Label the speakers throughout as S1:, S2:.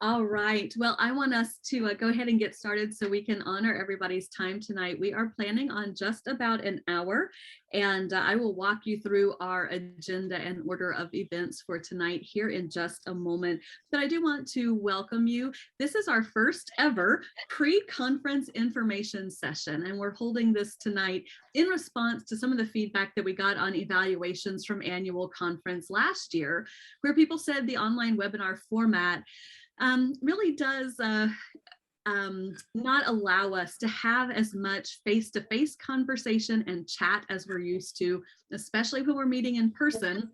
S1: All right. Well, I want us to go ahead and get started so we can honor everybody's time tonight. We are planning on just about an hour, and I will walk you through our agenda and order of events for tonight here in just a moment. But I do want to welcome you. This is our first ever pre-conference information session, and we're holding this tonight in response to some of the feedback that we got on evaluations from annual conference last year, where people said the online webinar format really does not allow us to have as much face-to-face conversation and chat as we're used to, especially when we're meeting in person.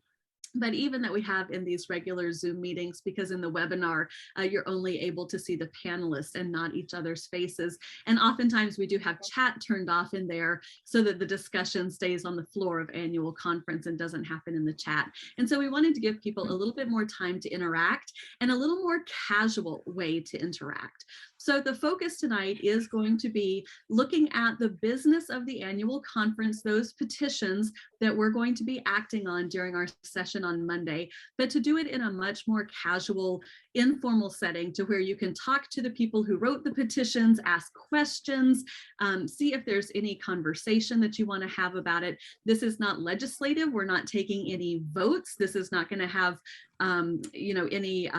S1: But even that we have in these regular Zoom meetings, because in the webinar, you're only able to see the panelists and not each other's faces. And oftentimes we do have chat turned off in there so that the discussion stays on the floor of annual conference and doesn't happen in the chat. And so we wanted to give people a little bit more time to interact and a little more casual way to interact. So the focus tonight is going to be looking at the business of the annual conference, those petitions that we're going to be acting on during our session on Monday, but to do it in a much more casual, informal setting to where you can talk to the people who wrote the petitions, ask questions, see if there's any conversation that you want to have about it. This is not legislative. We're not taking any votes. This is not going to have, any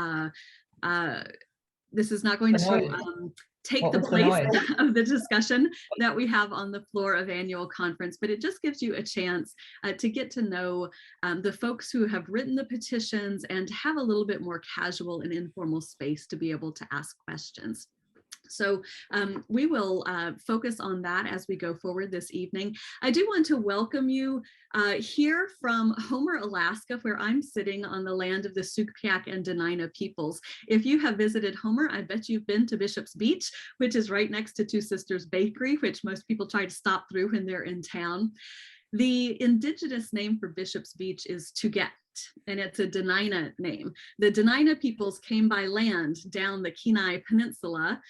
S1: this is not going to take the place of the discussion that we have on the floor of annual conference, but it just gives you a chance to get to know the folks who have written the petitions and to have a little bit more casual and informal space to be able to ask questions. So we will focus on that as we go forward this evening. I do want to welcome you here from Homer, Alaska, where I'm sitting on the land of the Sugpiaq and Dena'ina peoples. If you have visited Homer, I bet you've been to Bishop's Beach, which is right next to Two Sisters Bakery, which most people try to stop through when they're in town. The indigenous name for Bishop's Beach is Tuget, and it's a Dena'ina name. The Dena'ina peoples came by land down the Kenai Peninsula,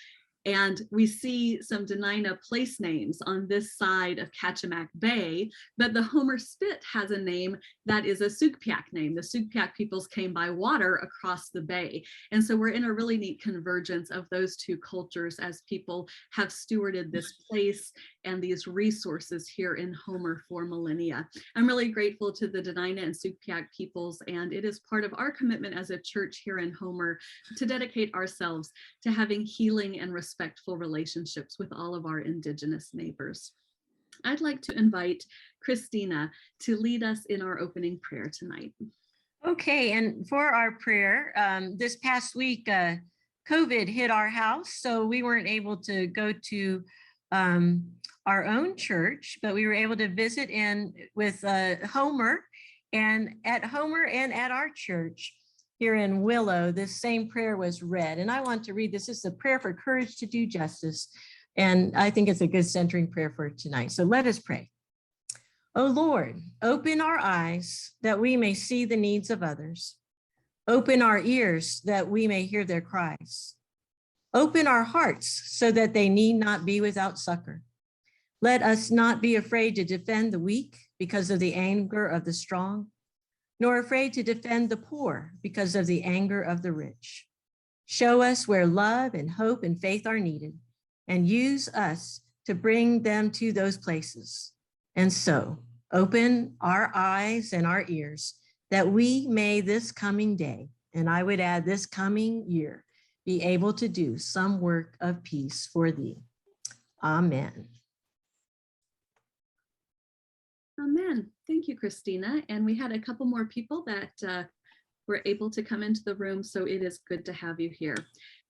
S1: and we see some Dena'ina place names on this side of Kachemak Bay, but the Homer Spit has a name that is a Sugpiaq name. The Sugpiaq peoples came by water across the bay. And so we're in a really neat convergence of those two cultures as people have stewarded this place and these resources here in Homer for millennia. I'm really grateful to the Dena'ina and Sugpiaq peoples, and it is part of our commitment as a church here in Homer to dedicate ourselves to having healing and respectful relationships with all of our indigenous neighbors. I'd like to invite Christina to lead us in our opening prayer tonight.
S2: Okay, and for our prayer, this past week, COVID hit our house, so we weren't able to go to our own church, but we were able to visit in with Homer, and at our church here in Willow, this same prayer was read. And I want to read this. This is a prayer for courage to do justice. And I think it's a good centering prayer for tonight. So let us pray. O Lord, open our eyes that we may see the needs of others. Open our ears that we may hear their cries. Open our hearts so that they need not be without succor. Let us not be afraid to defend the weak because of the anger of the strong, nor afraid to defend the poor because of the anger of the rich. Show us where love and hope and faith are needed, and use us to bring them to those places. And so, open our eyes and our ears that we may this coming day, and I would add this coming year, be able to do some work of peace for thee. Amen.
S1: Amen. Thank you, Christina. And we had a couple more people that were able to come into the room, so it is good to have you here.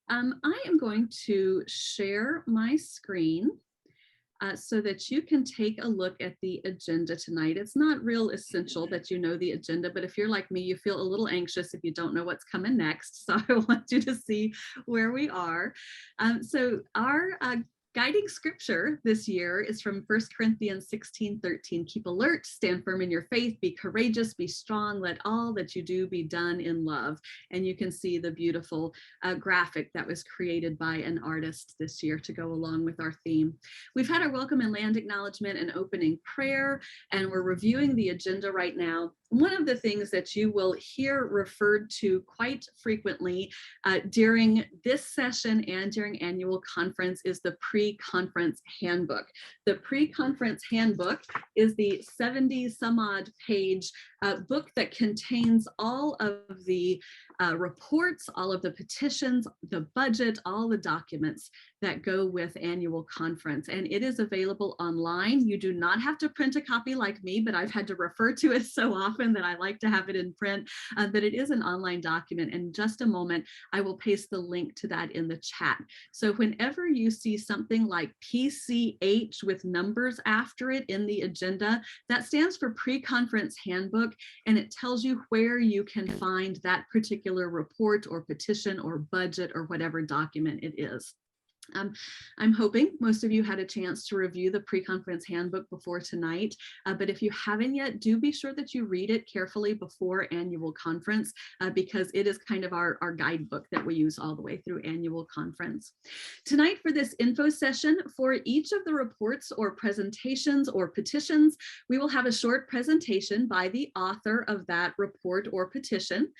S1: I am going to share my screen so that you can take a look at the agenda tonight. It's not real essential that you know the agenda, but if you're like me, you feel a little anxious if you don't know what's coming next. So I want you to see where we are. So our Guiding scripture this year is from 1 Corinthians 16:13. Keep alert, stand firm in your faith, be courageous, be strong, let all that you do be done in love. And you can see the beautiful graphic that was created by an artist this year to go along with our theme. We've had our welcome and land acknowledgement and opening prayer, and we're reviewing the agenda right now. One of the things that you will hear referred to quite frequently during this session and during annual conference is the pre-conference handbook. The pre-conference handbook is the 70 some odd page book that contains all of the reports, all of the petitions, the budget, all the documents that go with annual conference. And it is available online. You do not have to print a copy like me, but I've had to refer to it so often that I like to have it in print, but it is an online document. In just a moment, I will paste the link to that in the chat. So whenever you see something like PCH with numbers after it in the agenda, that stands for pre-conference handbook, and it tells you where you can find that particular report or petition or budget or whatever document it is. I'm hoping most of you had a chance to review the pre-conference handbook before tonight, but if you haven't yet, do be sure that you read it carefully before annual conference because it is kind of our guidebook that we use all the way through annual conference. Tonight for this info session, for each of the reports or presentations or petitions, we will have a short presentation by the author of that report or petition.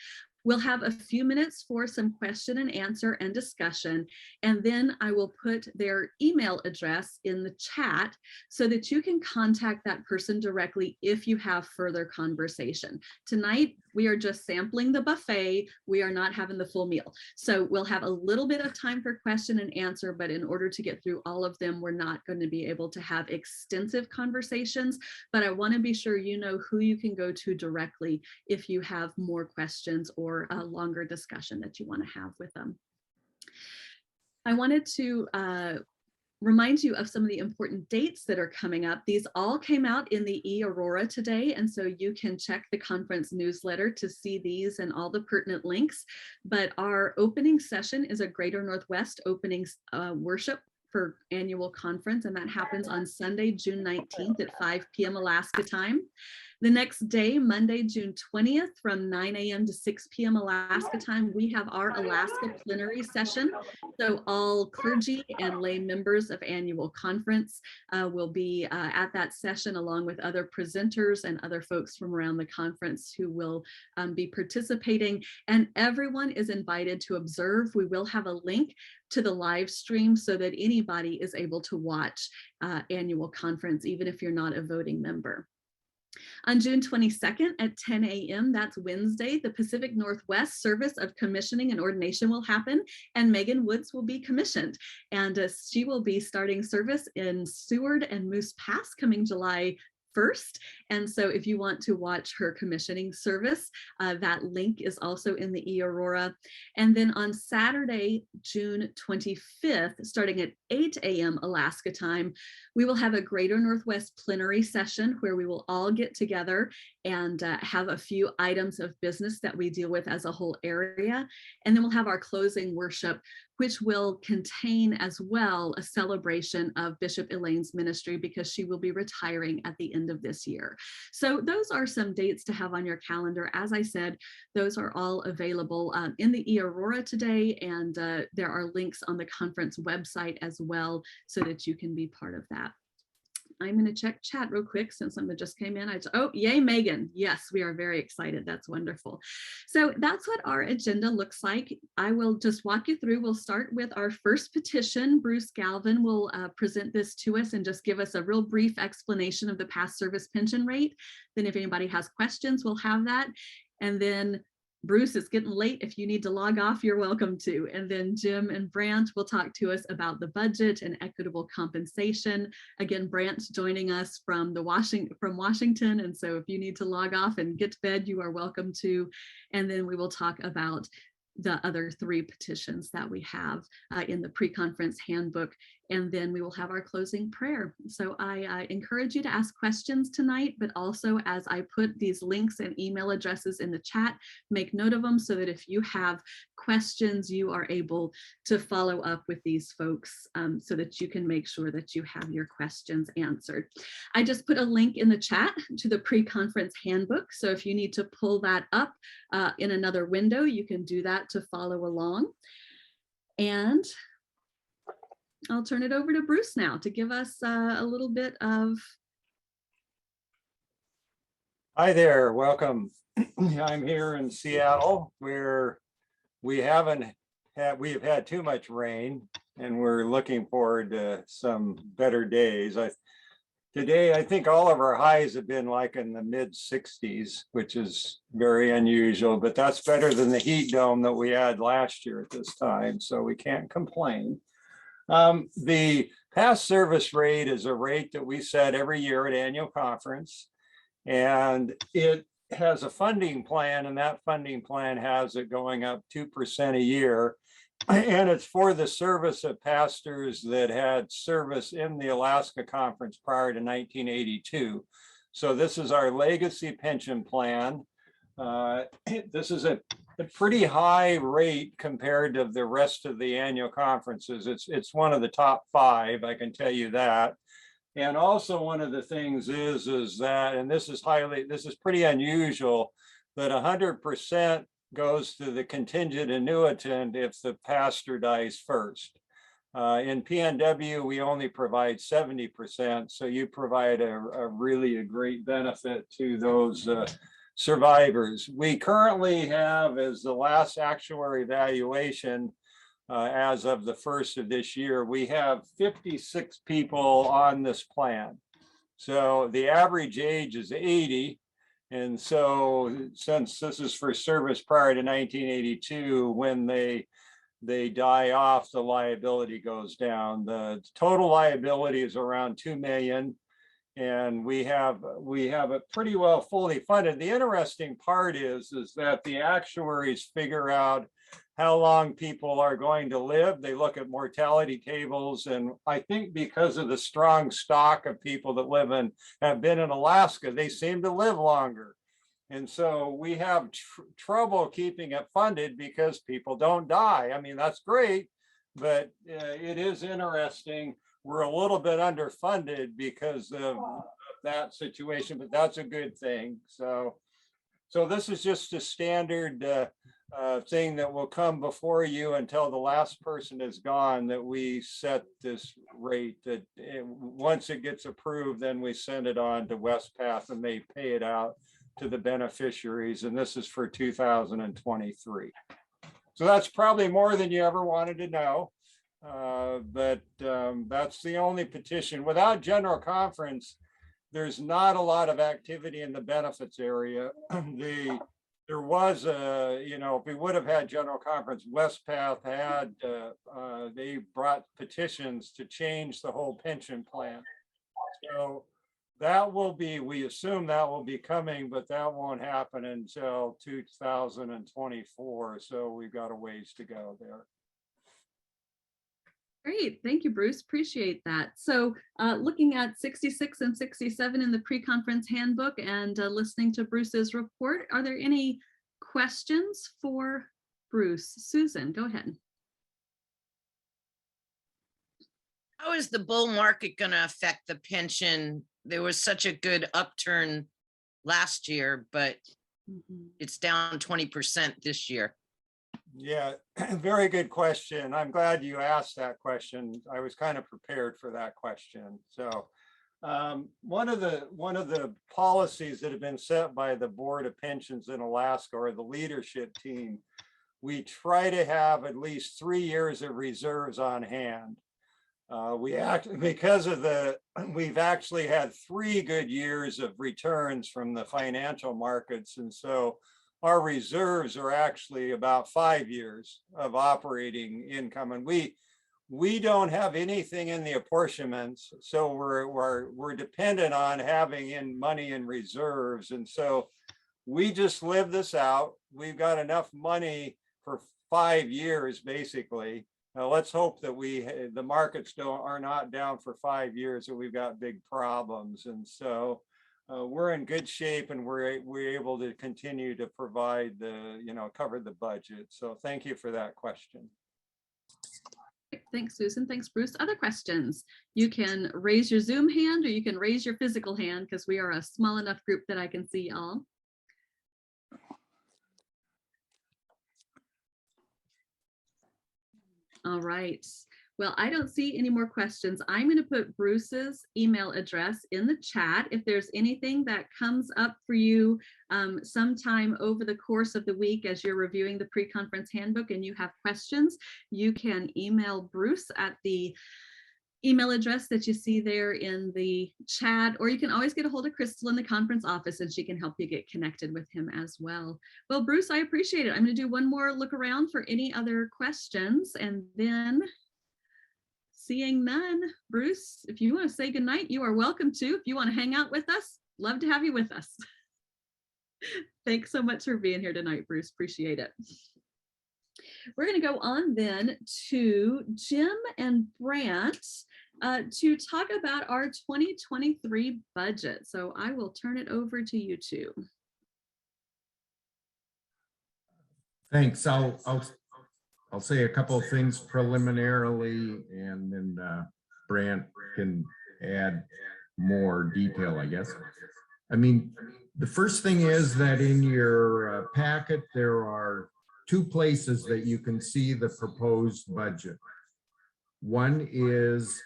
S1: We'll have a few minutes for some question and answer and discussion, and then I will put their email address in the chat so that you can contact that person directly if you have further conversation. Tonight, we are just sampling the buffet. We are not having the full meal. So we'll have a little bit of time for question and answer, but in order to get through all of them, we're not going to be able to have extensive conversations, but I want to be sure you know who you can go to directly if you have more questions or a longer discussion that you want to have with them. I wanted to remind you of some of the important dates that are coming up. These all came out in the e-Aurora today, and so you can check the conference newsletter to see these and all the pertinent links. But our opening session is a Greater Northwest opening worship for annual conference, and that happens on Sunday, June 19th at 5 p.m. Alaska time. The next day, Monday, June 20th, from 9 a.m. to 6 p.m. Alaska time, we have our Alaska plenary session. So all clergy and lay members of annual conference will be at that session, along with other presenters and other folks from around the conference who will be participating. And everyone is invited to observe. We will have a link to the live stream so that anybody is able to watch annual conference, even if you're not a voting member. On June 22nd at 10 a.m., that's Wednesday, the Pacific Northwest Service of Commissioning and Ordination will happen, and Megan Woods will be commissioned. And she will be starting service in Seward and Moose Pass coming July 1st. And so if you want to watch her commissioning service, that link is also in the e-Aurora. And then on Saturday, June 25th, starting at 8 a.m. Alaska time, we will have a Greater Northwest plenary session where we will all get together and have a few items of business that we deal with as a whole area. And then we'll have our closing worship, which will contain as well a celebration of Bishop Elaine's ministry because she will be retiring at the end of this year. So those are some dates to have on your calendar. As I said, those are all available in the e-Aurora today, and there are links on the conference website as well so that you can be part of that. I'm going to check chat real quick since someone just came in. Oh, yay, Megan. Yes, we are very excited. That's wonderful. So that's what our agenda looks like. I will just walk you through. We'll start with our first petition. Bruce Galvin will present this to us and just give us a real brief explanation of the past service pension rate. Then if anybody has questions, we'll have that. And then Bruce, it's getting late. If you need to log off, you're welcome to. And then Jim and Brant will talk to us about the budget and equitable compensation. Again, Brant's joining us from Washington. And so if you need to log off and get to bed, you are welcome to. And then we will talk about the other three petitions that we have in the pre-conference handbook and then we will have our closing prayer. So I encourage you to ask questions tonight, but also as I put these links and email addresses in the chat, make note of them so that if you have questions, you are able to follow up with these folks so that you can make sure that you have your questions answered. I just put a link in the chat to the pre-conference handbook. So if you need to pull that up in another window, you can do that to follow along. And I'll turn it over to Bruce now to give us a little bit of.
S3: Hi there, welcome. I'm here in Seattle where we have had too much rain and we're looking forward to some better days. Today, I think all of our highs have been like in the mid 60s, which is very unusual, but that's better than the heat dome that we had last year at this time, so we can't complain. The past service rate is a rate that we set every year at annual conference, and it has a funding plan, and that funding plan has it going up 2% a year. And it's for the service of pastors that had service in the Alaska Conference prior to 1982. So this is our legacy pension plan. This is a pretty high rate compared to the rest of the annual conferences. It's one of the top 5, I can tell you that. And also one of the things is that, and this is pretty unusual, that 100% goes to the contingent annuitant if the pastor dies first. In PNW, we only provide 70%, so you provide a really great benefit to those survivors. We currently have, as the last actuary evaluation, as of the 1st of this year, we have 56 people on this plan. So the average age is 80. And so since this is for service prior to 1982, when they die off, the liability goes down. The total liability is around 2 million. And we have it pretty well fully funded. The interesting part is that the actuaries figure out how long people are going to live. They look at mortality tables, and I think because of the strong stock of people that have been in Alaska, they seem to live longer. And so we have trouble keeping it funded because people don't die. I mean, that's great, but it is interesting. We're a little bit underfunded because of that situation, but that's a good thing. So this is just a standard thing that will come before you until the last person is gone, that we set this rate, that once it gets approved, then we send it on to Westpath and they pay it out to the beneficiaries. And this is for 2023. So that's probably more than you ever wanted to know. But that's the only petition. Without general conference, there's not a lot of activity in the benefits area. There was if we would have had general conference, Westpath had, they brought petitions to change the whole pension plan. So that will be, we assume that will be coming, but that won't happen until 2024. So we've got a ways to go there.
S1: Great, thank you, Bruce. Appreciate that. So looking at 66 and 67 in the pre-conference handbook and listening to Bruce's report, are there any questions for Bruce? Susan, go ahead.
S4: How is the bull market going to affect the pension? There was such a good upturn last year, but it's down 20% this year.
S3: Yeah, very good question. I'm glad you asked that question. I was kind of prepared for that question. So one of the policies that have been set by the Board of Pensions in Alaska, or the leadership team, we try to have at least 3 years of reserves on hand. We've actually had 3 good years of returns from the financial markets, and so our reserves are actually about 5 years of operating income, and we don't have anything in the apportionments, so we're dependent on having money in reserves, and so we just live this out. We've got enough money for 5 years basically, let's hope that the markets are not down for 5 years and we've got big problems. And so we're in good shape, and we're able to continue to provide cover the budget. So thank you for that question.
S1: Thanks, Susan. Thanks, Bruce. Other questions? You can raise your Zoom hand, or you can raise your physical hand, because we are a small enough group that I can see all. All right. Well, I don't see any more questions. I'm going to put Bruce's email address in the chat. If there's anything that comes up for you sometime over the course of the week as you're reviewing the pre-conference handbook and you have questions, you can email Bruce at the email address that you see there in the chat, or you can always get a hold of Crystal in the conference office and she can help you get connected with him as well. Well, Bruce, I appreciate it. I'm going to do one more look around for any other questions, and then seeing none, Bruce, if you want to say goodnight, you are welcome to. If you want to hang out with us, love to have you with us. Thanks so much for being here tonight, Bruce. Appreciate it. We're going to go on then to Jim and Brant to talk about our 2023 budget. So I will turn it over to you two.
S5: Thanks. I'll say a couple of things preliminarily, and then Brant can add more detail, I guess. I mean, the first thing is that in your packet, there are 2 places that you can see the proposed budget. One is,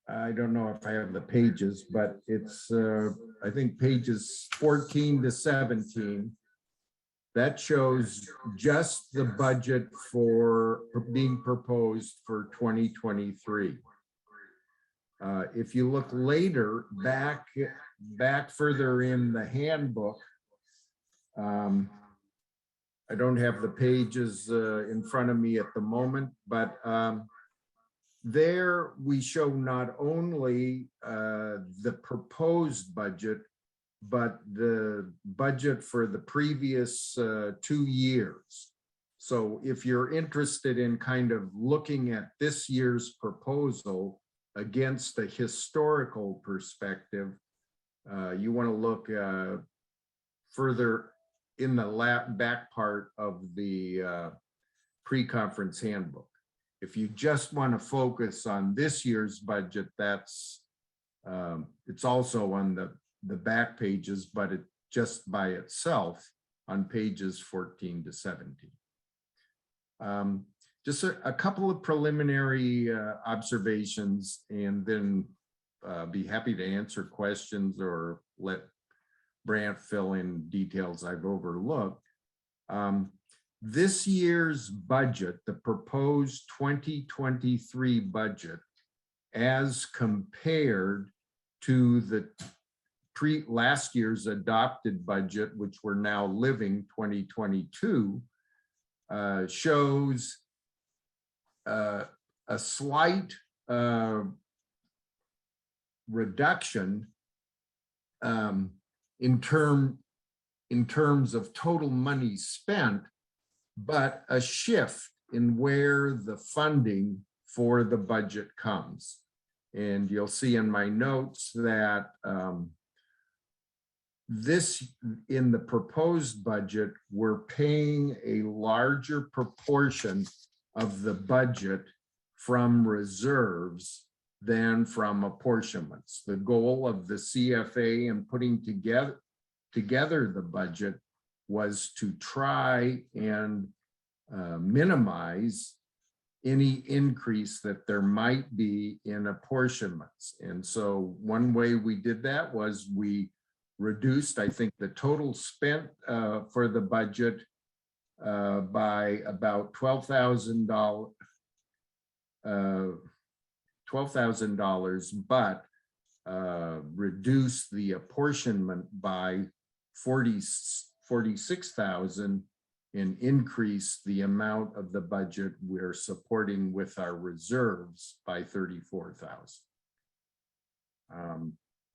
S5: I don't know if I have the pages, but it's, I think pages 14 to 17. That shows just the budget for being proposed for 2023. If you look later, back further in the handbook, I don't have the pages in front of me at the moment, but there we show not only the proposed budget, but the budget for the previous 2 years. So if you're interested in kind of looking at this year's proposal against a historical perspective, you want to look further in the back part of the pre-conference handbook. If you just want to focus on this year's budget, that's it's also on the back pages, but it just by itself on pages 14 to 17. Just a couple of preliminary observations, and then be happy to answer questions or let Brant fill in details I've overlooked. This year's budget, the proposed 2023 budget, as compared to the last year's adopted budget, which we're now living 2022, shows a slight reduction in terms of total money spent, but a shift in where the funding for the budget comes. And you'll see in my notes that in the proposed budget, we're paying a larger proportion of the budget from reserves than from apportionments. The goal of the CFA in putting together the budget was to try and minimize any increase that there might be in apportionments. And so one way we did that was we reduced, I think, the total spent for the budget by about $12,000, but reduce the apportionment by 46,000 and increase the amount of the budget we're supporting with our reserves by 34,000.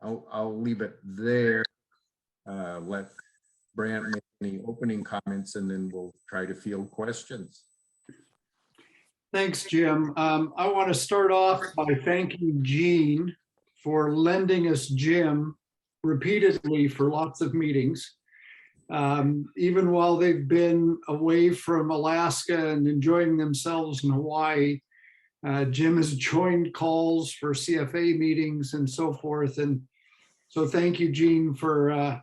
S5: I'll leave it there. Let Brant make any opening comments, and then we'll try to field questions.
S6: Thanks, Jim. I want to start off by thanking Jean for lending us Jim repeatedly for lots of meetings. Even while they've been away from Alaska and enjoying themselves in Hawaii, Jim has joined calls for CFA meetings and so forth. And so thank you, Jean, for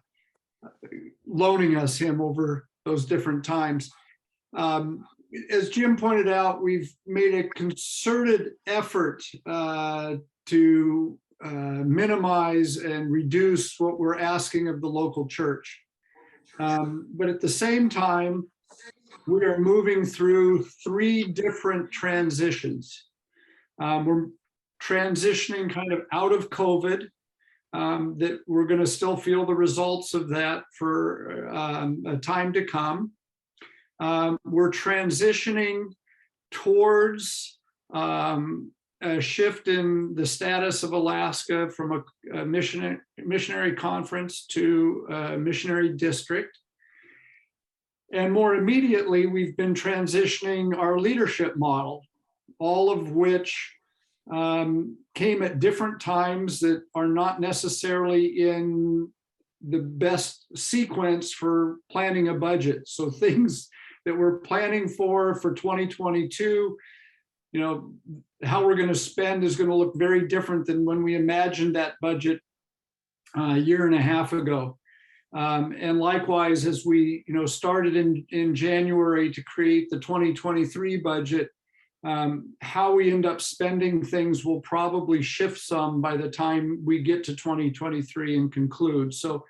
S6: loaning us him over those different times. As Jim pointed out, we've made a concerted effort to minimize and reduce what we're asking of the local church. But at the same time, we are moving through 3 different transitions. We're transitioning kind of out of COVID, that we're going to still feel the results of that for a time to come. We're transitioning towards a shift in the status of Alaska from a missionary conference to a missionary district. And more immediately, we've been transitioning our leadership model, all of which came at different times that are not necessarily in the best sequence for planning a budget. So things that we're planning for 2022, you know, how we're going to spend is going to look very different than when we imagined that budget a year and a half ago. And likewise, as we started in January to create the 2023 budget, how we end up spending things will probably shift some by the time we get to 2023 and conclude. So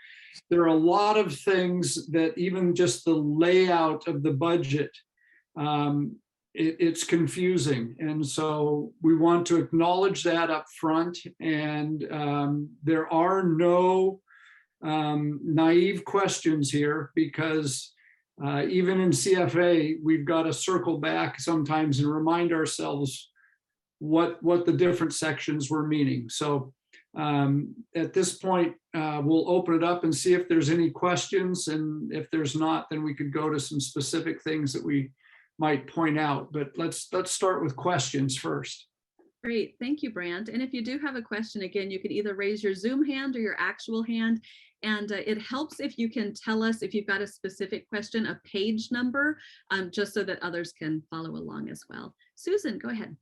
S6: there are a lot of things that even just the layout of the budget, it's confusing. And so we want to acknowledge that up front. And there are no naive questions here, because even in CFA, we've got to circle back sometimes and remind ourselves what the different sections were meaning. So at this point, we'll open it up and see if there's any questions. And if there's not, then we could go to some specific things that we might point out. But let's start with questions first.
S1: Great, thank you, Brant. And if you do have a question, again, you could either raise your Zoom hand or your actual hand. And it helps if you can tell us if you've got a specific question, a page number, just so that others can follow along as well. Susan, go ahead.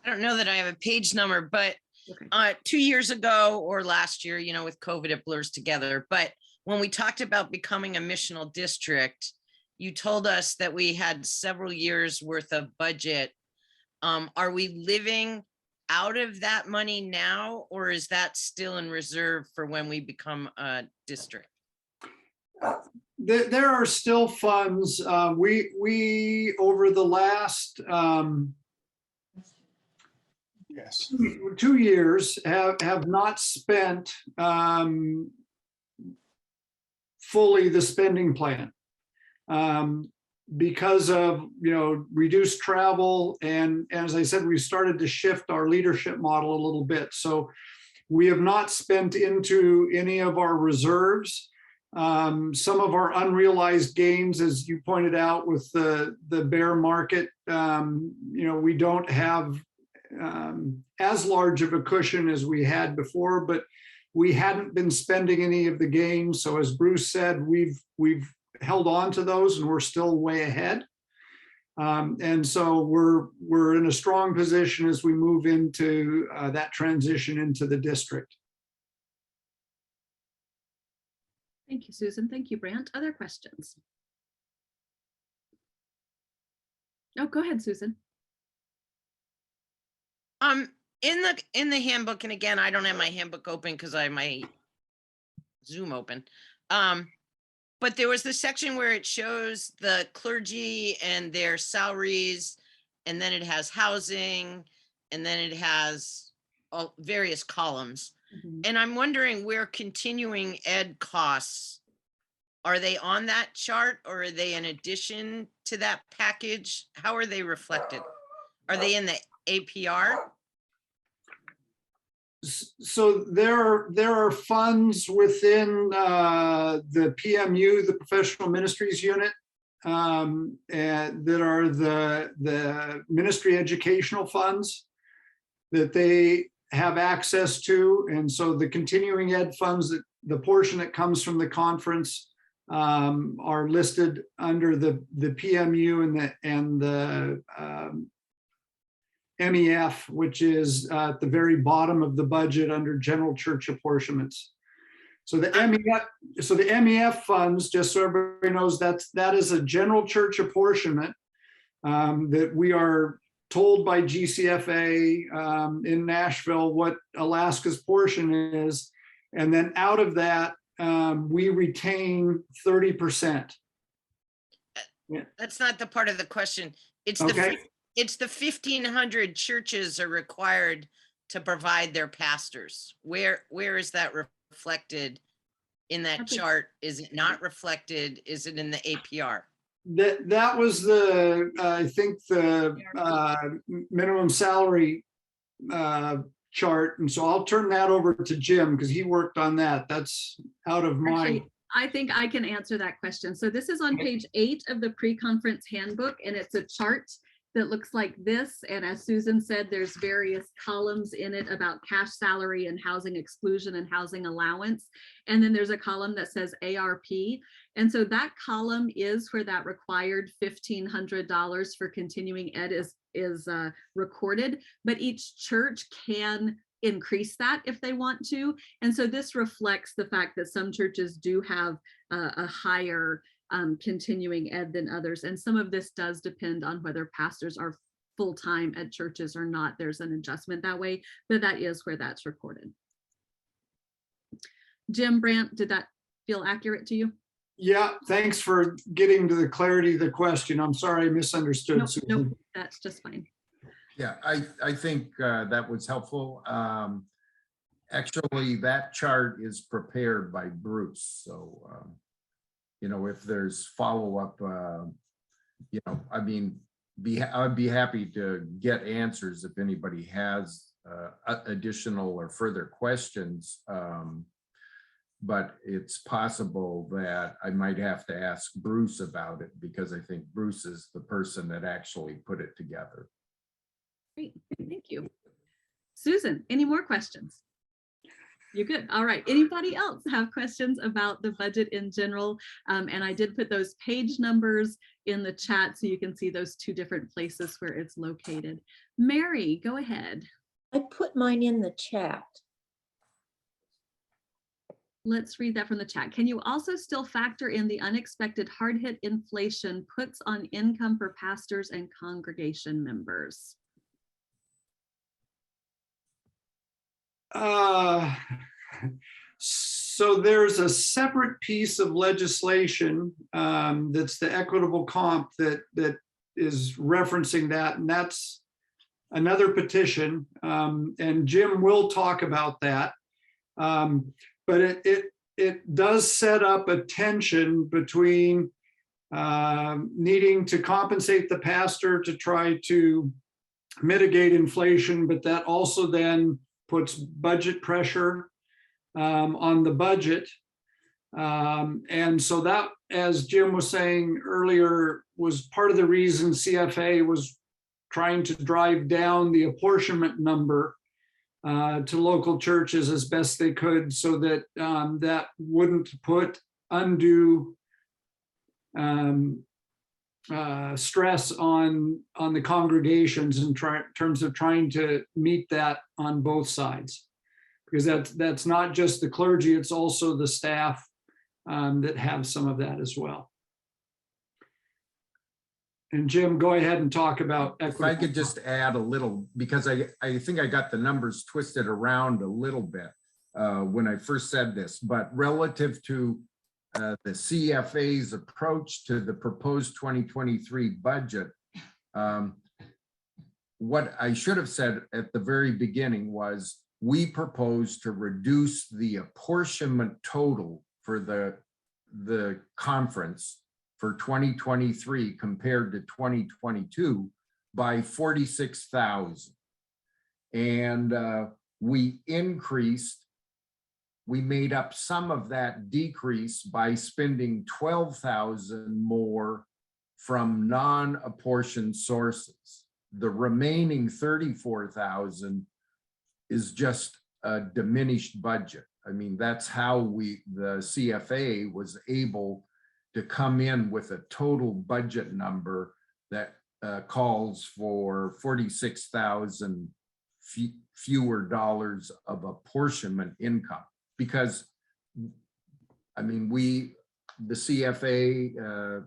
S4: I don't know that I have a page number, but
S1: Okay.
S4: 2 years ago or last year, with COVID, it blurs together. But when we talked about becoming a missional district, you told us that we had several years worth of budget. Are we living out of that money now, or is that still in reserve for when we become a district?
S6: There are still funds. We over the last
S7: Yes.
S6: 2 years have not spent fully the spending plan because of reduced travel, and as I said, we started to shift our leadership model a little bit. So we have not spent into any of our reserves. Some of our unrealized gains, as you pointed out, with the bear market, we don't have as large of a cushion as we had before, but we hadn't been spending any of the gains. So as Bruce said, we've held on to those, and we're still way ahead. And so we're in a strong position as we move into that transition into the district.
S1: Thank you, Susan. Thank you, Brant. Other questions? Oh, go ahead, Susan.
S4: In the handbook, and again, I don't have my handbook open because I have my Zoom open. But there was the section where it shows the clergy and their salaries, and then it has housing, and then it has various columns.
S1: Mm-hmm.
S4: And I'm wondering where continuing ed costs, are they on that chart, or are they in addition to that package? How are they reflected? Are they in the APR?
S6: So there are funds within the PMU, the Professional Ministries Unit, and that are the ministry educational funds that they have access to. And so the continuing ed funds, that the portion that comes from the conference are listed under the PMU and the MEF, which is at the very bottom of the budget under general church apportionments. So the MEF funds, just so everybody knows, that is a general church apportionment that we are told by GCFA in Nashville what Alaska's portion is. And then out of that, we retain 30%.
S4: That's not the part of the question. It's
S6: Okay.
S4: it's the 1,500 churches are required to provide their pastors. Where is that reflected in that chart? Is it not reflected? Is it in the APR?
S6: That was the, I think the minimum salary chart. And so I'll turn that over to Jim because he worked on that. That's out of my.
S1: Actually, I think I can answer that question. So this is on page 8 of the pre-conference handbook, and it's a chart that looks like this. And as Susan said, there's various columns in it about cash salary and housing exclusion and housing allowance. And then there's a column that says ARP. And so that column is where that required $1,500 for continuing ed is recorded, but each church can increase that if they want to. And so this reflects the fact that some churches do have a higher continuing ed than others. And some of this does depend on whether pastors are full-time at churches or not. There's an adjustment that way, but that is where that's recorded. Jim, Brant, did that feel accurate to you?
S6: Yeah, thanks for getting to the clarity of the question. I'm sorry I misunderstood.
S1: Nope,
S6: Susan.
S1: nope, that's just fine.
S5: Yeah, I think that was helpful. Actually, that chart is prepared by Bruce. So, you know, if there's follow-up, you know, I mean, I'd be happy to get answers if anybody has additional or further questions. But it's possible that I might have to ask Bruce about it because I think Bruce is the person that actually put it together.
S1: Great, thank you. Susan, any more questions? You're good. All right. Anybody else have questions about the budget in general? And I did put those page numbers in the chat so you can see those two different places where it's located. Mary, go ahead.
S7: I put mine in the chat.
S1: Let's read that from the chat. Can you also still factor in the unexpected hard-hit inflation puts on income for pastors and congregation members?
S6: So there's a separate piece of legislation that's the equitable comp that is referencing that, and that's another petition. And Jim will talk about that. But it does set up a tension between needing to compensate the pastor to try to mitigate inflation, but that also then puts budget pressure on the budget. And so that, as Jim was saying earlier, was part of the reason CFA was trying to drive down the apportionment number to local churches as best they could, so that that wouldn't put undue stress on the congregations in terms of trying to meet that on both sides, because that's not just the clergy, it's also the staff that have some of that as well. And Jim, go ahead and talk about equity.
S5: If I could just add a little, because I think I got the numbers twisted around a little bit when I first said this, but relative to the CFA's approach to the proposed 2023 budget, what I should have said at the very beginning was we propose to reduce the apportionment total for the conference for 2023 compared to 2022 by 46,000. And we made up some of that decrease by spending 12,000 more from non-apportioned sources. The remaining 34,000 is just a diminished budget. I mean, that's how the CFA was able to come in with a total budget number that calls for 46,000 fewer dollars of apportionment income. Because, I mean, the CFA,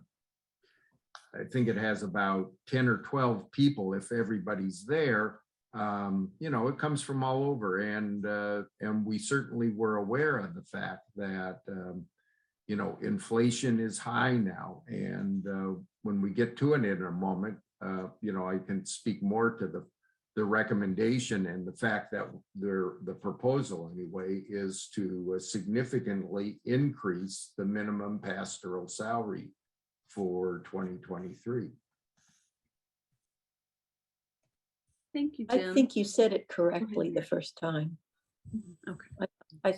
S5: I think it has about 10 or 12 people if everybody's there. You know, it comes from all over, and we certainly were aware of the fact that you know, inflation is high now, and when we get to it in a moment, you know, I can speak more to the recommendation and the fact that the proposal anyway is to significantly increase the minimum pastoral salary for 2023.
S1: Thank you,
S7: I
S1: Jim.
S7: think you said it correctly the first time.
S1: Okay.
S7: I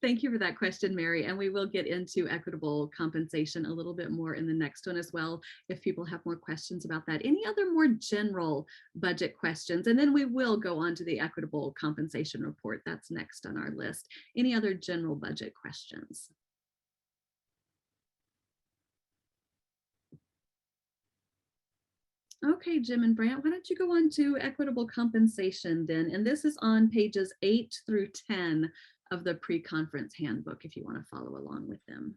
S1: Thank you for that question, Mary. And we will get into equitable compensation a little bit more in the next one as well, if people have more questions about that. Any other more general budget questions? And then we will go on to the equitable compensation report. That's next on our list. Any other general budget questions? Okay, Jim and Brant, why don't you go on to equitable compensation then? And this is on pages 8 through 10 of the pre-conference handbook, if you want to follow along with them.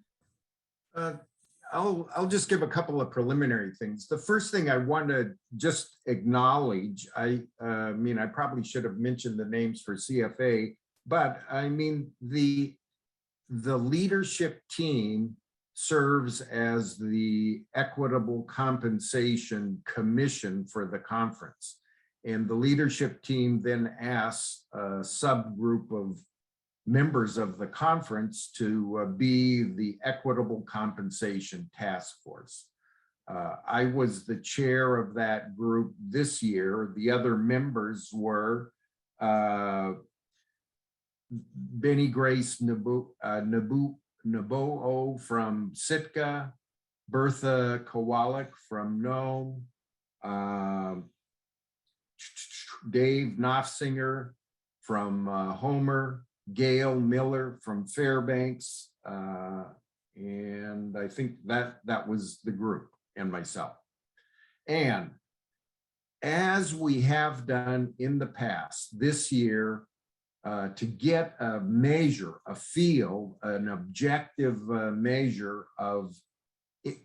S5: I'll just give a couple of preliminary things. The first thing I want to just acknowledge, I mean, I probably should have mentioned the names for CFA, but I mean, the leadership team serves as the Equitable Compensation Commission for the conference. And the leadership team then asks a subgroup of members of the conference to be the Equitable Compensation Task Force. I was the chair of that group this year. The other members were Benny Grace Naboo from Sitka, Bertha Kowalik from Nome, Dave Knopfsinger from Homer, Gail Miller from Fairbanks, and I think that was the group and myself. And as we have done in the past, this year, to get a measure, a feel, an objective measure of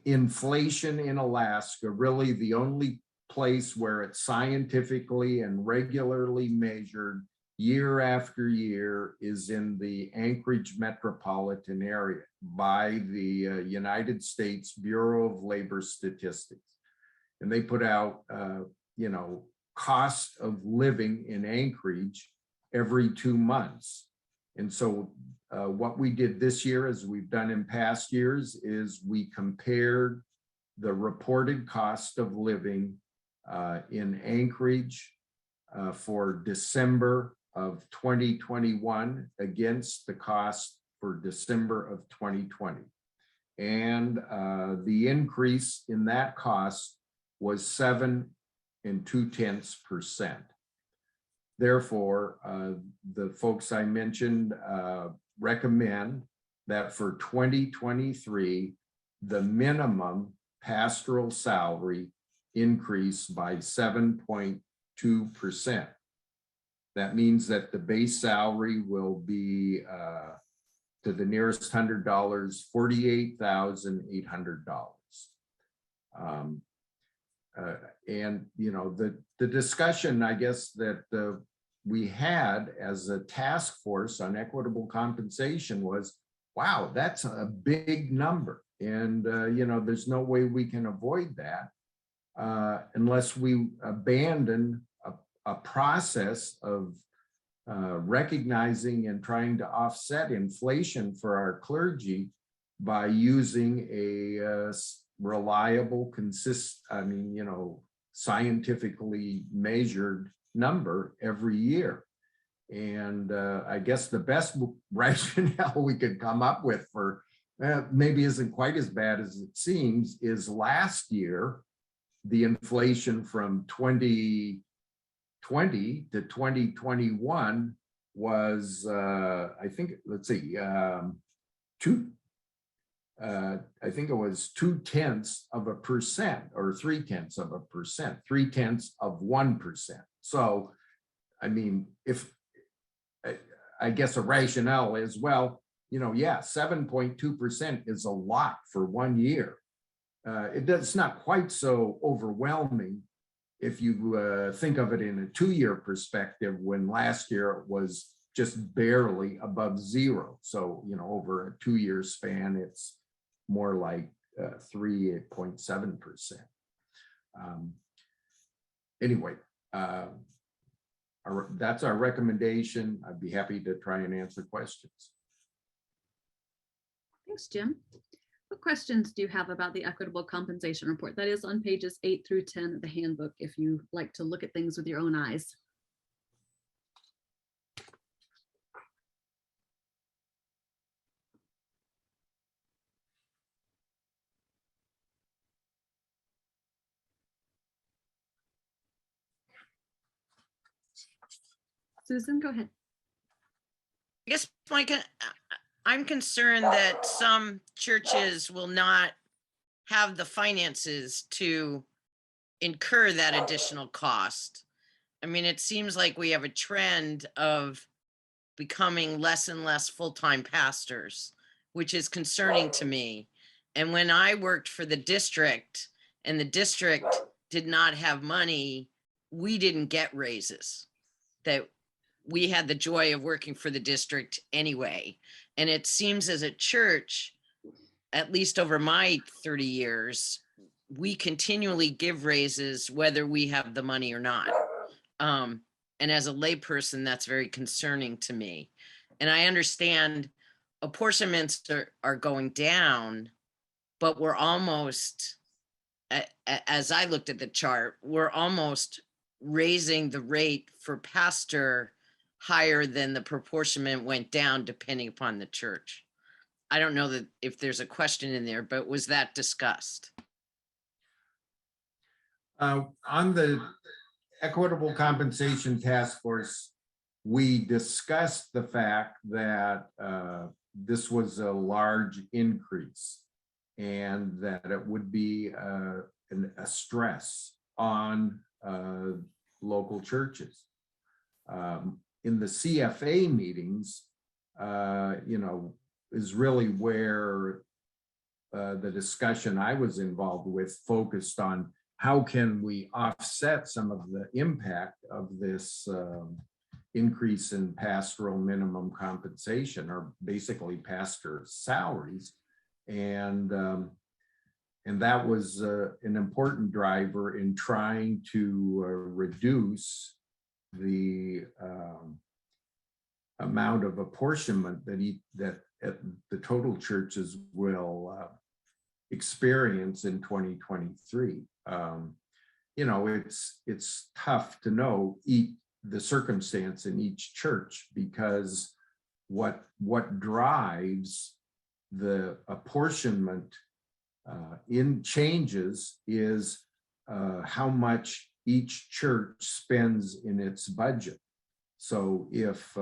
S5: inflation in Alaska, really the only place where it's scientifically and regularly measured year after year is in the Anchorage metropolitan area by the United States Bureau of Labor Statistics. And they put out, you know, cost of living in Anchorage every 2 months. And so what we did this year, as we've done in past years, is we compared the reported cost of living in Anchorage for December of 2021 against the cost for December of 2020. And the increase in that cost was 7 2/10%. Therefore, the folks I mentioned recommend that for 2023, the minimum pastoral salary increase by 7.2%. That means that the base salary will be to the nearest $100, $48,800. And you know, the discussion, I guess, that we had as a task force on equitable compensation was, wow, that's a big number. And you know, there's no way we can avoid that unless we abandon a process of recognizing and trying to offset inflation for our clergy by using a reliable, you know, scientifically measured number every year. And I guess the best rationale we could come up with for maybe isn't quite as bad as it seems, is last year, the inflation from 2020 to 2021 was, I think, let's see, I think it was 0.2% or 0.3%, 0.3%. So, I mean, if I guess a rationale is, well, you know, yeah, 7.2% is a lot for 1 year. It's not quite so overwhelming if you think of it in a 2-year perspective, when last year it was just barely above zero. So, you know, over a 2-year span, it's more like 3.7%. Anyway, that's our recommendation. I'd be happy to try and answer questions.
S1: Thanks, Jim. What questions do you have about the equitable compensation report? That is on pages 8 through 10 of the handbook, if you like to look at things with your own eyes. Susan, go ahead.
S4: I guess, Mike, I'm concerned that some churches will not have the finances to incur that additional cost. I mean, it seems like we have a trend of becoming less and less full-time pastors, which is concerning to me. And when I worked for the district and the district did not have money, we didn't get raises. That we had the joy of working for the district anyway. And it seems as a church, at least over my 30 years, we continually give raises whether we have the money or not. And as a layperson, that's very concerning to me. And I understand apportionments are going down, but we're almost, as I looked at the chart, we're almost raising the rate for pastor higher than the proportionment went down depending upon the church. I don't know that if there's a question in there, but was that discussed?
S5: On the Equitable Compensation Task Force, we discussed the fact that this was a large increase and that it would be a stress on local churches. In the CFA meetings, you know, is really where the discussion I was involved with focused on how can we offset some of the impact of this increase in pastoral minimum compensation, or basically pastor salaries. And that was an important driver in trying to reduce the amount of apportionment that the total churches will experience in 2023. You know, it's tough to know the circumstance in each church, because what drives the apportionment in changes is how much each church spends in its budget. So if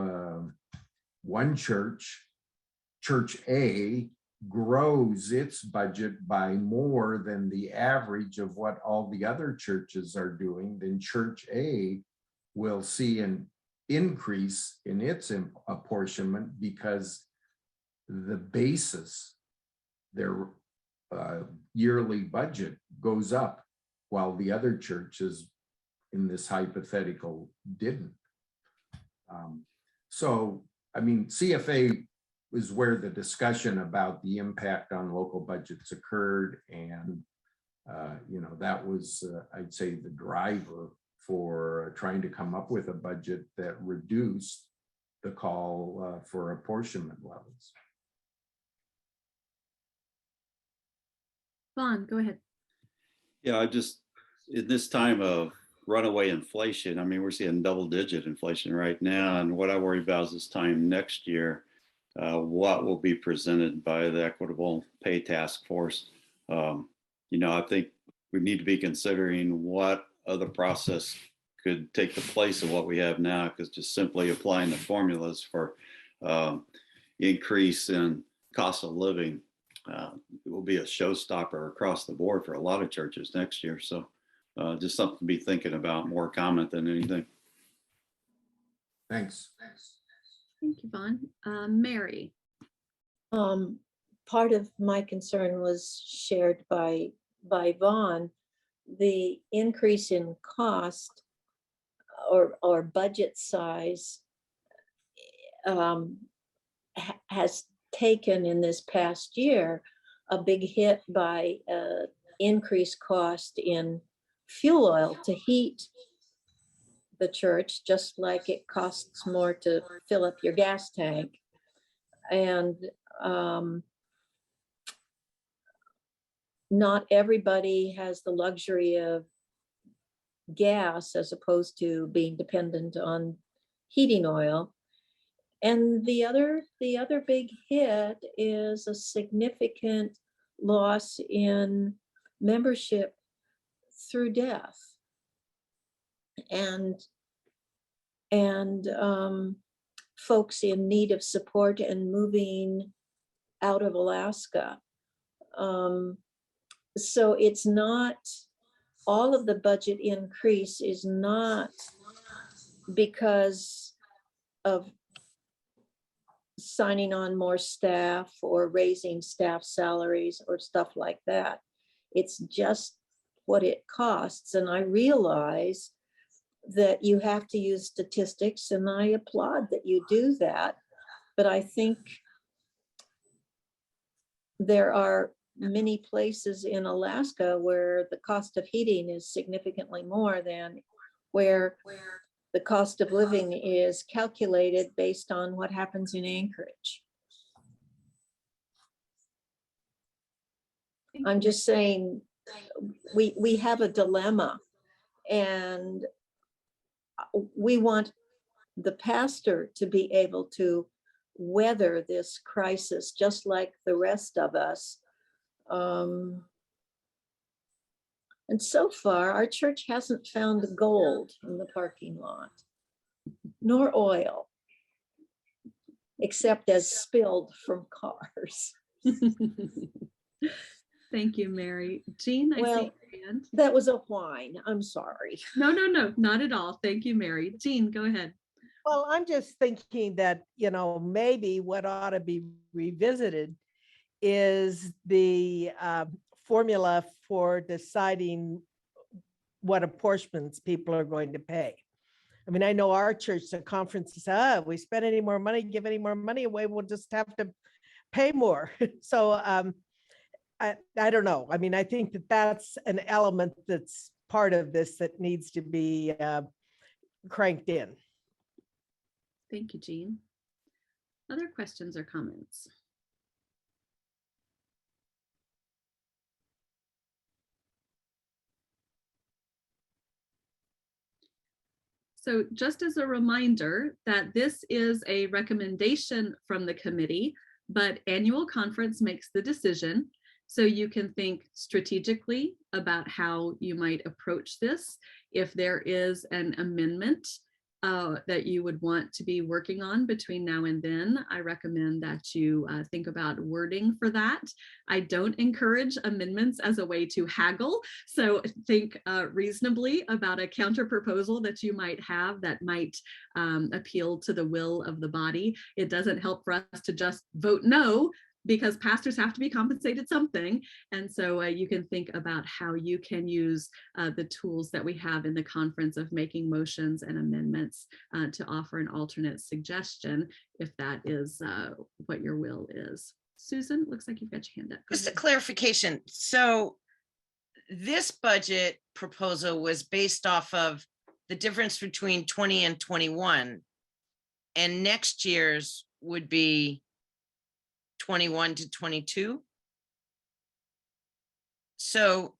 S5: one church A, grows its budget by more than the average of what all the other churches are doing, then Church A will see an increase in its apportionment because the basis, their yearly budget, goes up, while the other churches in this hypothetical didn't. So, I mean, CFA is where the discussion about the impact on local budgets occurred. And, you know, that was, I'd say, the driver for trying to come up with a budget that reduced the call for apportionment levels.
S1: Vaughn, go ahead.
S8: Yeah, I just, in this time of runaway inflation, I mean, we're seeing double-digit inflation right now. And what I worry about is this time next year, what will be presented by the Equitable Pay Task Force. I think we need to be considering what other process could take the place of what we have now, because just simply applying the formulas for increase in cost of living it will be a showstopper across the board for a lot of churches next year. So just something to be thinking about, more comment than anything.
S5: Thanks.
S1: Thank you, Vaughn. Mary.
S7: Part of my concern was shared by Vaughn. The increase in cost or budget size has taken in this past year a big hit by increased cost in fuel oil to heat the church, just like it costs more to fill up your gas tank. And not everybody has the luxury of gas as opposed to being dependent on heating oil. And the other big hit is a significant loss in membership through death. And folks in need of support and moving out of Alaska. So it's not, all of the budget increase is not because of signing on more staff or raising staff salaries or stuff like that. It's just what it costs. And I realize that you have to use statistics, and I applaud that you do that. But I think there are many places in Alaska where the cost of heating is significantly more than where the cost of living is calculated based on what happens in Anchorage. I'm just saying we have a dilemma, and we want the pastor to be able to weather this crisis just like the rest of us. And so far, our church hasn't found gold in the parking lot, nor oil, except as spilled from cars.
S1: Thank you, Mary. Jean, I see your hand.
S7: That was a whine. I'm sorry.
S1: No, not at all. Thank you, Mary. Jean, go ahead.
S9: Well, I'm just thinking that, maybe what ought to be revisited is the formula for deciding what apportionments people are going to pay. I mean, I know our church, the conference says, we spend any more money, give any more money away, we'll just have to pay more. So I don't know. I mean, I think that that's an element that's part of this that needs to be cranked in.
S1: Thank you, Jean. Other questions or comments? So just as a reminder that this is a recommendation from the committee, but annual conference makes the decision. So you can think strategically about how you might approach this. If there is an amendment that you would want to be working on between now and then, I recommend that you think about wording for that. I don't encourage amendments as a way to haggle. So think reasonably about a counter proposal that you might have that might appeal to the will of the body. It doesn't help for us to just vote no, because pastors have to be compensated something. And so you can think about how you can use the tools that we have in the conference of making motions and amendments to offer an alternate suggestion, if that is what your will is. Susan, looks like you've got your hand up.
S4: Just a clarification. So this budget proposal was based off of the difference between 20 and 21, and next year's would be 21 to 22. So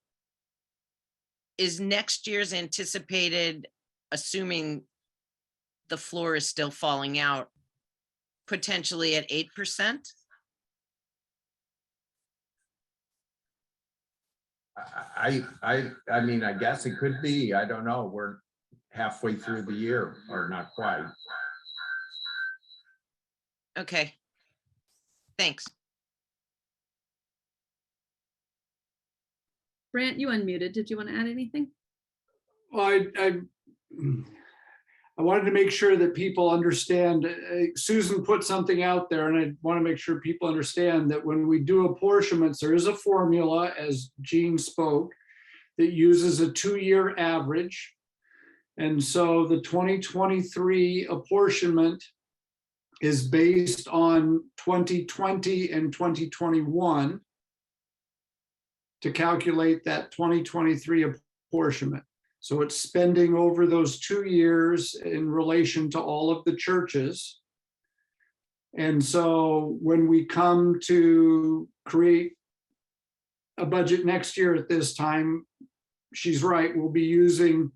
S4: is next year's anticipated, assuming the floor is still falling out, potentially at 8%?
S5: I mean, I guess it could be, I don't know, we're halfway through the year or not quite.
S4: Okay. Thanks.
S1: Brant, you unmuted. Did you want to add anything?
S6: Well, I wanted to make sure that people understand. Susan put something out there, and I want to make sure people understand that when we do apportionments, there is a formula, as Jean spoke, that uses a 2-year average. And so the 2023 apportionment is based on 2020 and 2021 to calculate that 2023 apportionment. So it's spending over those 2 years in relation to all of the churches. And so when we come to create a budget next year at this time, she's right, we'll be using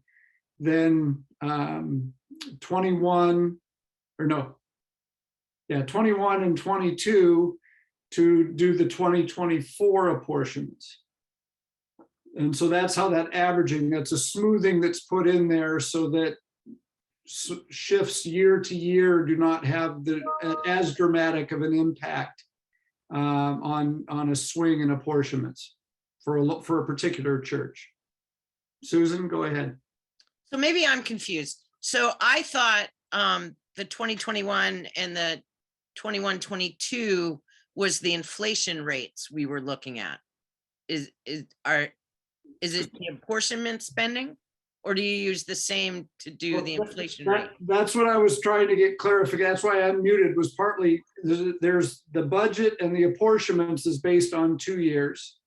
S6: then 21 and 22 to do the 2024 apportionments. And so that's how that averaging, that's a smoothing that's put in there so that shifts year to year do not have as dramatic of an impact on a swing in apportionments for a particular church. Susan, go ahead.
S4: So maybe I'm confused. So I thought the 2021 and the 21-22 was the inflation rates we were looking at. Is it the apportionment spending, or do you use the same to do the inflation rate?
S6: That's what I was trying to get clarified. That's why I unmuted, was partly there's the budget and the apportionments is based on 2 years.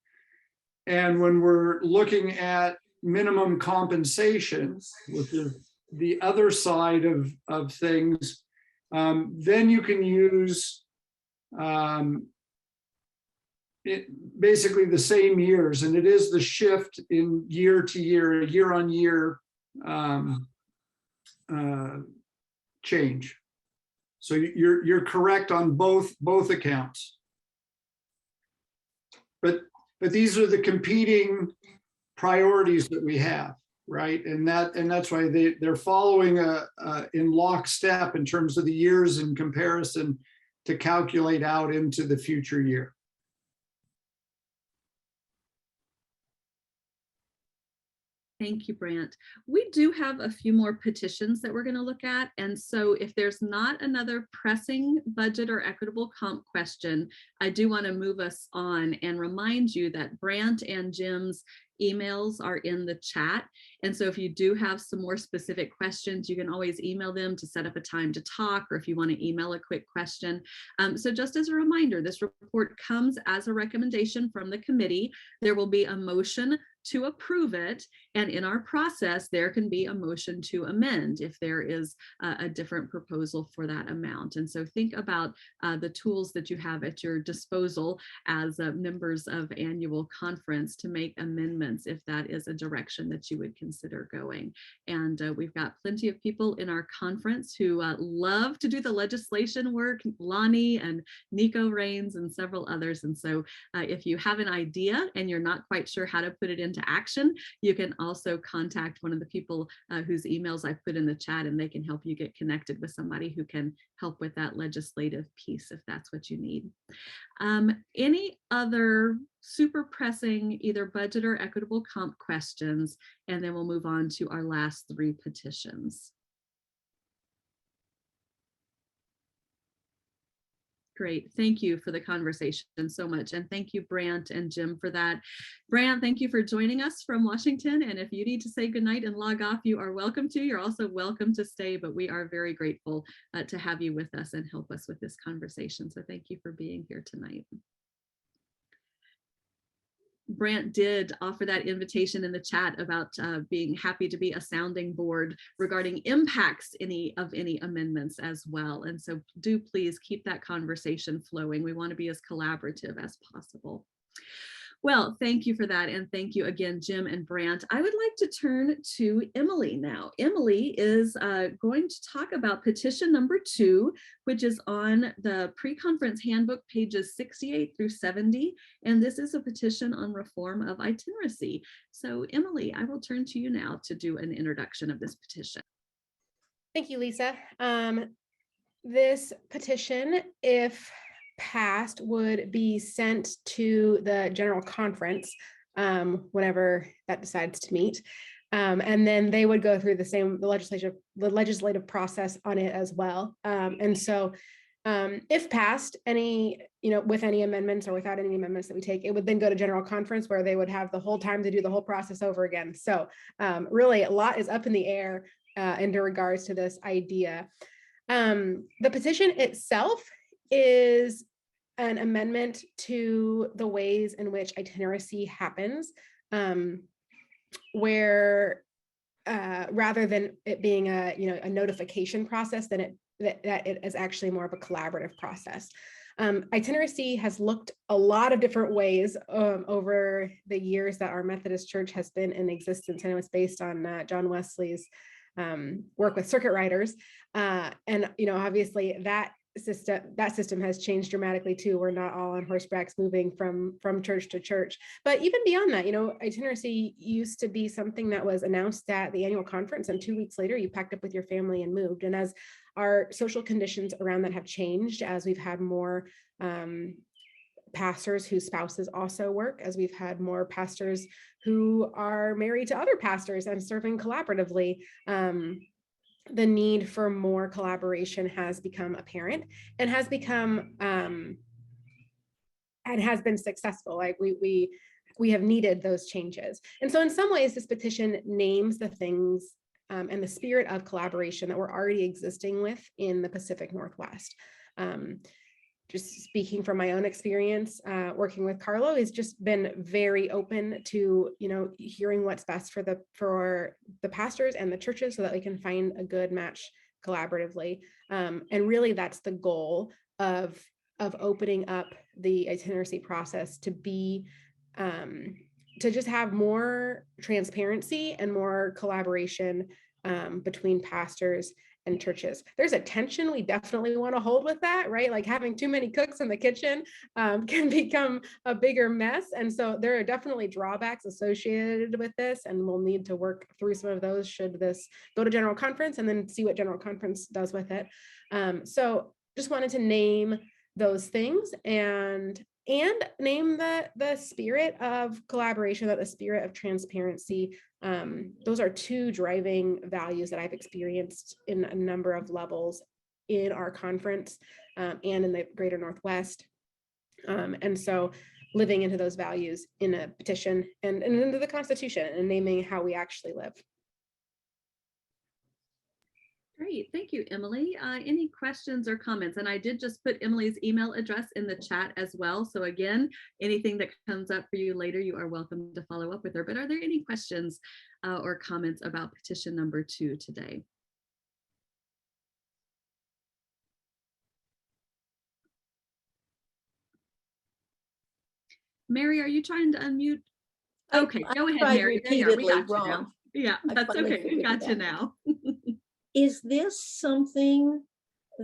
S6: And when we're looking at minimum compensation, which is the other side of things, then you can use basically the same years, and it is the shift in year to year on year change. So you're correct on both accounts. But these are the competing priorities that we have, right? And that's why they're following in lockstep in terms of the years in comparison to calculate out into the future year.
S1: Thank you, Brant. We do have a few more petitions that we're going to look at. And so if there's not another pressing budget or equitable comp question, I do want to move us on and remind you that Brant and Jim's emails are in the chat. And so if you do have some more specific questions, you can always email them to set up a time to talk, or if you want to email a quick question. So just as a reminder, this report comes as a recommendation from the committee. There will be a motion to approve it. And in our process, there can be a motion to amend if there is a different proposal for that amount. And so think about the tools that you have at your disposal as members of annual conference to make amendments if that is a direction that you would consider going. And we've got plenty of people in our conference who love to do the legislation work, Lonnie and Nico Rains and several others. And so if you have an idea and you're not quite sure how to put it into action, you can also contact one of the people whose emails I've put in the chat, and they can help you get connected with somebody who can help with that legislative piece if that's what you need. Any other super pressing either budget or equitable comp questions? And then we'll move on to our last 3 petitions. Great. Thank you for the conversation so much. And thank you, Brant and Jim, for that. Brant, thank you for joining us from Washington. And if you need to say goodnight and log off, you are welcome to. You're also welcome to stay, but we are very grateful to have you with us and help us with this conversation. So thank you for being here tonight. Brant did offer that invitation in the chat about being happy to be a sounding board regarding impacts of any amendments as well. And so do please keep that conversation flowing. We want to be as collaborative as possible. Well, thank you for that. And thank you again, Jim and Brant. I would like to turn to Emily now. Emily is going to talk about petition number 2, which is on the pre-conference handbook pages 68 through 70. And this is a petition on reform of itineracy. So Emily, I will turn to you now to do an introduction of this petition.
S10: Thank you, Lisa. This petition, if passed, would be sent to the General Conference whenever that decides to meet. And then they would go through the legislative process on it as well. And so if passed, with any amendments or without any amendments that we take, it would then go to General Conference where they would have the whole time to do the whole process over again. So really a lot is up in the air in regards to this idea. The petition itself is an amendment to the ways in which itineracy happens, where rather than it being a notification process, that it is actually more of a collaborative process. Itineracy has looked a lot of different ways over the years that our Methodist Church has been in existence, and it was based on John Wesley's work with circuit riders, and obviously that system has changed dramatically too. We're not all on horsebacks moving from church to church. But even beyond that, itineracy used to be something that was announced at the annual conference, and 2 weeks later you packed up with your family and moved. And as our social conditions around that have changed, as we've had more pastors whose spouses also work, as we've had more pastors who are married to other pastors and serving collaboratively, the need for more collaboration has become apparent and has become and has been successful. Like we have needed those changes. And so in some ways, this petition names the things and the spirit of collaboration that we're already existing with in the Pacific Northwest. Just speaking from my own experience, working with Carlo, has just been very open to, hearing what's best for the pastors and the churches so that we can find a good match collaboratively. And really that's the goal of opening up the itineracy process to be, to just have more transparency and more collaboration between pastors and churches. There's a tension we definitely want to hold with that, right? Like having too many cooks in the kitchen can become a bigger mess. And so there are definitely drawbacks associated with this, and we'll need to work through some of those should this go to General Conference and then see what General Conference does with it. So just wanted to name those things and name the spirit of collaboration, that the spirit of transparency. Those are 2 driving values that I've experienced in a number of levels in our conference and in the greater Northwest. And so living into those values in a petition and into the Constitution and naming how we actually live.
S1: Great, thank you, Emily. Any questions or comments? And I did just put Emily's email address in the chat as well. So again, anything that comes up for you later, you are welcome to follow up with her. But are there any questions or comments about petition number 2 today? Mary, are you trying to unmute? Okay, go ahead, Mary. There you are. We got you now. Yeah, that's okay. We got you now.
S7: Is this something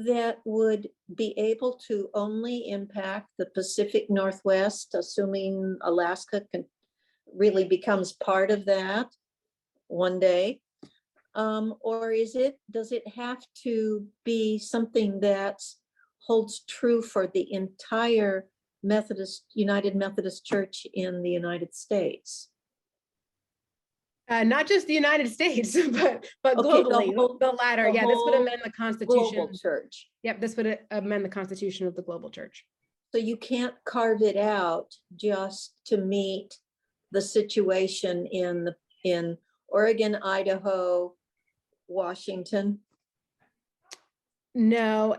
S7: that would be able to only impact the Pacific Northwest, assuming Alaska really becomes part of that one day? Or does it have to be something that holds true for the entire United Methodist Church in the United States?
S10: Not just the United States, but
S7: Okay,
S10: globally, the latter. Yeah, this would amend the Constitution.
S7: Global church.
S10: Yep, this would amend the Constitution of the global church.
S7: So you can't carve it out just to meet the situation in Oregon, Idaho, Washington?
S10: No,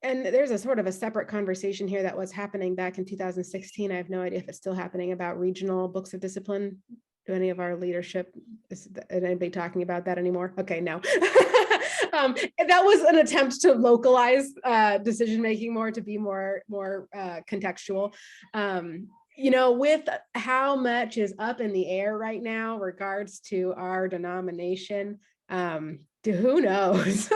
S10: and there's a sort of a separate conversation here that was happening back in 2016. I have no idea if it's still happening about regional books of discipline. Do any of our leadership, is anybody talking about that anymore? Okay, no. That was an attempt to localize decision making more, to be more contextual. You know, with how much is up in the air right now regards to our denomination, who knows?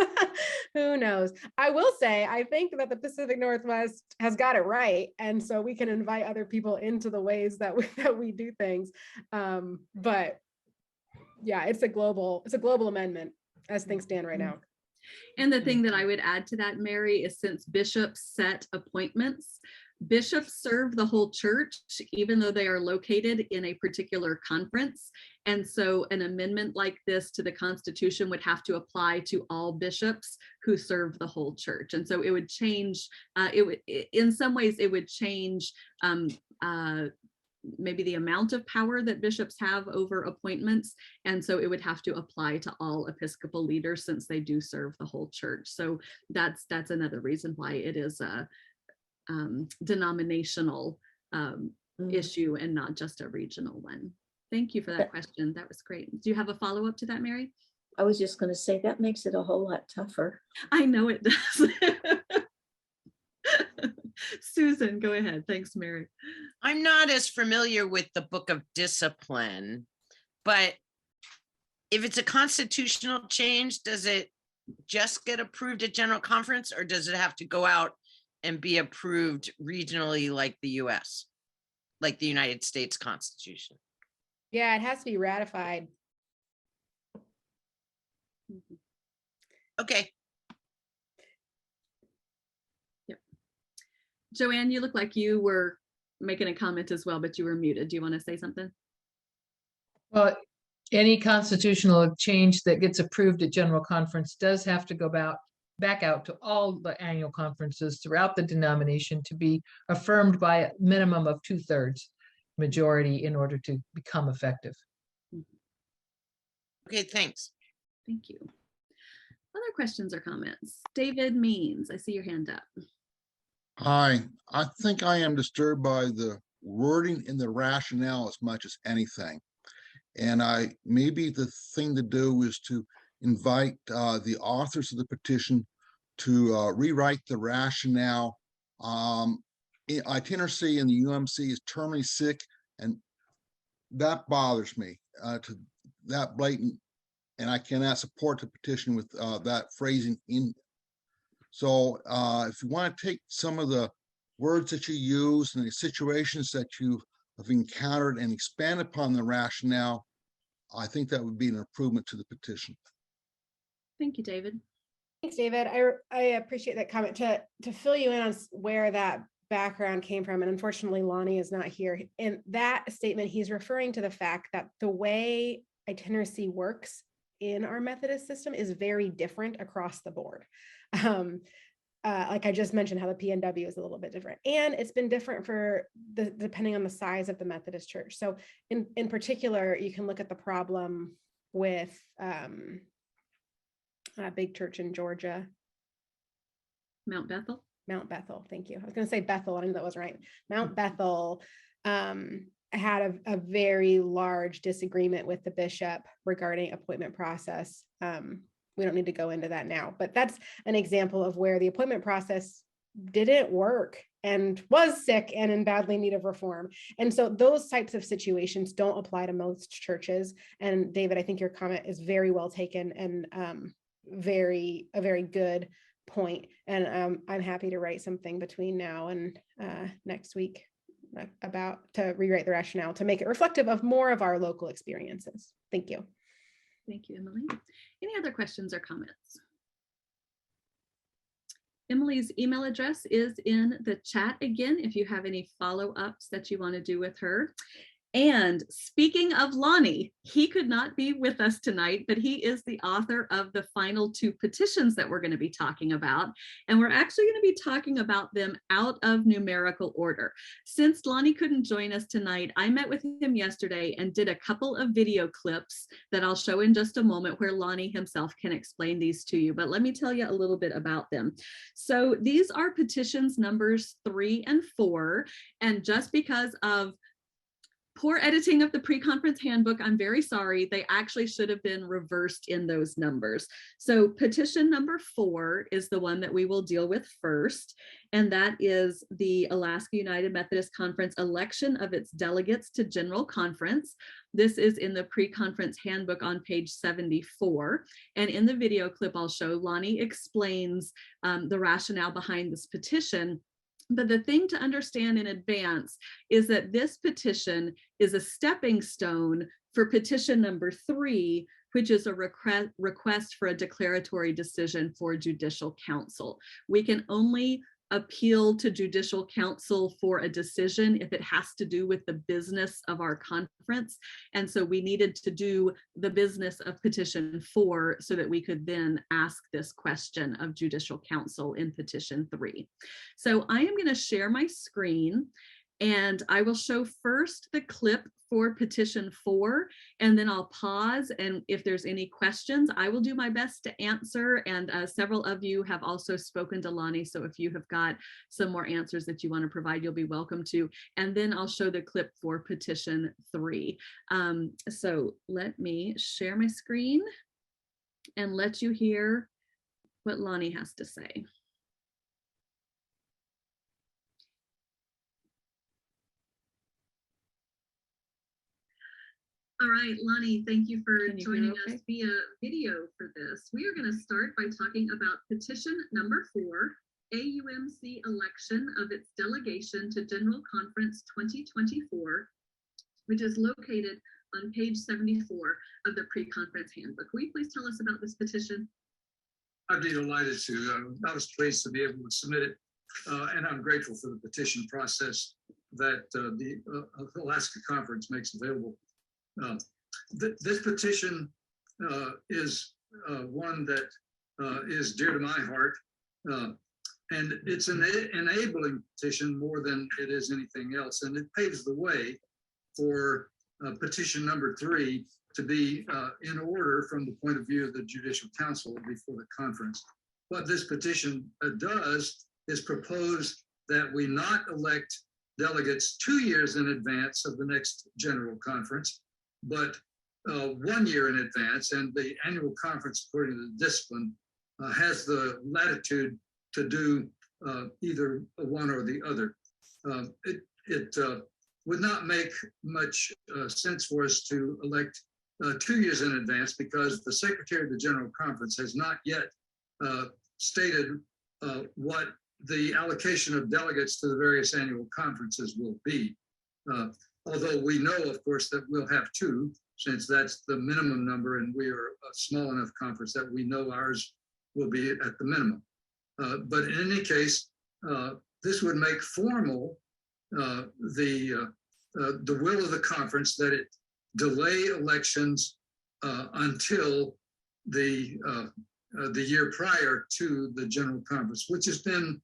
S10: Who knows? I will say, I think that the Pacific Northwest has got it right. And so we can invite other people into the ways that we do things. But yeah, it's a global amendment as things stand right now.
S1: And the thing that I would add to that, Mary, is since bishops set appointments, bishops serve the whole church, even though they are located in a particular conference. And so an amendment like this to the Constitution would have to apply to all bishops who serve the whole church. And so it would change, in some ways, it would change maybe the amount of power that bishops have over appointments. And so it would have to apply to all Episcopal leaders since they do serve the whole church. So that's another reason why it is a denominational issue and not just a regional one. Thank you for that question. That was great. Do you have a follow-up to that, Mary?
S7: I was just going to say that makes it a whole lot tougher.
S1: I know it does. Susan, go ahead. Thanks, Mary.
S4: I'm not as familiar with the Book of Discipline, but if it's a constitutional change, does it just get approved at General Conference, or does it have to go out and be approved regionally like the US, like the United States Constitution?
S10: Yeah, it has to be ratified.
S4: Okay.
S1: Yep. Joanne, you look like you were making a comment as well, but you were muted. Do you want to say something?
S11: Well, any constitutional change that gets approved at General Conference does have to go back out to all the annual conferences throughout the denomination to be affirmed by a minimum of 2/3 majority in order to become effective.
S4: Okay, thanks.
S1: Thank you. Other questions or comments? David Means, I see your hand up.
S12: Hi, I think I am disturbed by the wording in the rationale as much as anything. And maybe the thing to do is to invite the authors of the petition to rewrite the rationale. Itinerancy in the UMC is terminally sick, and that bothers me to that blatant, and I cannot support the petition with that phrasing in. So if you want to take some of the words that you use and the situations that you have encountered and expand upon the rationale, I think that would be an improvement to the petition.
S1: Thank you, David.
S10: Thanks, David. I appreciate that comment. To fill you in on where that background came from, and unfortunately Lonnie is not here. In that statement, he's referring to the fact that the way itinerancy works in our Methodist system is very different across the board. Like I just mentioned, how the PNW is a little bit different, and it's been different for depending on the size of the Methodist church. So in particular, you can look at the problem with a big church in Georgia.
S1: Mount Bethel.
S10: Mount Bethel, thank you. I was going to say Bethel, I knew that was right. Mount Bethel had a very large disagreement with the bishop regarding appointment process. We don't need to go into that now, but that's an example of where the appointment process didn't work and was sick and in badly need of reform. And so those types of situations don't apply to most churches. And David, I think your comment is very well taken and a very good point. And I'm happy to write something between now and next week about to rewrite the rationale to make it reflective of more of our local experiences. Thank you.
S1: Thank you, Emily. Any other questions or comments? Emily's email address is in the chat again, if you have any follow-ups that you want to do with her. And speaking of Lonnie, he could not be with us tonight, but he is the author of the final 2 petitions that we're going to be talking about. And we're actually going to be talking about them out of numerical order. Since Lonnie couldn't join us tonight, I met with him yesterday and did a couple of video clips that I'll show in just a moment where Lonnie himself can explain these to you. But let me tell you a little bit about them. So these are petitions numbers 3 and 4. And just because of Poor editing of the pre-conference handbook. I'm very sorry. They actually should have been reversed in those numbers. So petition number 4 is the one that we will deal with first. And that is the Alaska United Methodist Conference election of its delegates to General Conference. This is in the pre-conference handbook on page 74. And in the video clip I'll show, Lonnie explains the rationale behind this petition. But the thing to understand in advance is that this petition is a stepping stone for petition number 3, which is a request for a declaratory decision for judicial council. We can only appeal to judicial council for a decision if it has to do with the business of our conference. And so we needed to do the business of petition 4 so that we could then ask this question of judicial council in petition 3. So I am going to share my screen and I will show first the clip for petition 4, and then I'll pause. And if there's any questions, I will do my best to answer. And several of you have also spoken to Lonnie. So if you have got some more answers that you want to provide, you'll be welcome to. And then I'll show the clip for petition 3. So let me share my screen and let you hear what Lonnie has to say. All right, Lonnie, thank you for joining us via video for this. We are going to start by talking about petition number 4, AUMC election of its delegation to General Conference 2024, which is located on page 74 of the pre-conference handbook. Will you please tell us about this petition?
S13: I'd be delighted to. I was pleased to be able to submit it, and I'm grateful for the petition process that the Alaska Conference makes available. This petition is one that is dear to my heart, and it's an enabling petition more than it is anything else, and it paves the way for petition number 3 to be in order from the point of view of the Judicial Council before the conference. What this petition does is propose that we not elect delegates 2 years in advance of the next General Conference, but 1 year in advance, and the annual conference, according to the discipline, has the latitude to do either one or the other. It would not make much sense for us to elect 2 years in advance because the Secretary of the General Conference has not yet stated what the allocation of delegates to the various annual conferences will be. Although we know, of course, that we'll have 2, since that's the minimum number, and we are a small enough conference that we know ours will be at the minimum. But in any case, this would make formal the will of the conference that it delay elections until the year prior to the General Conference, which has been,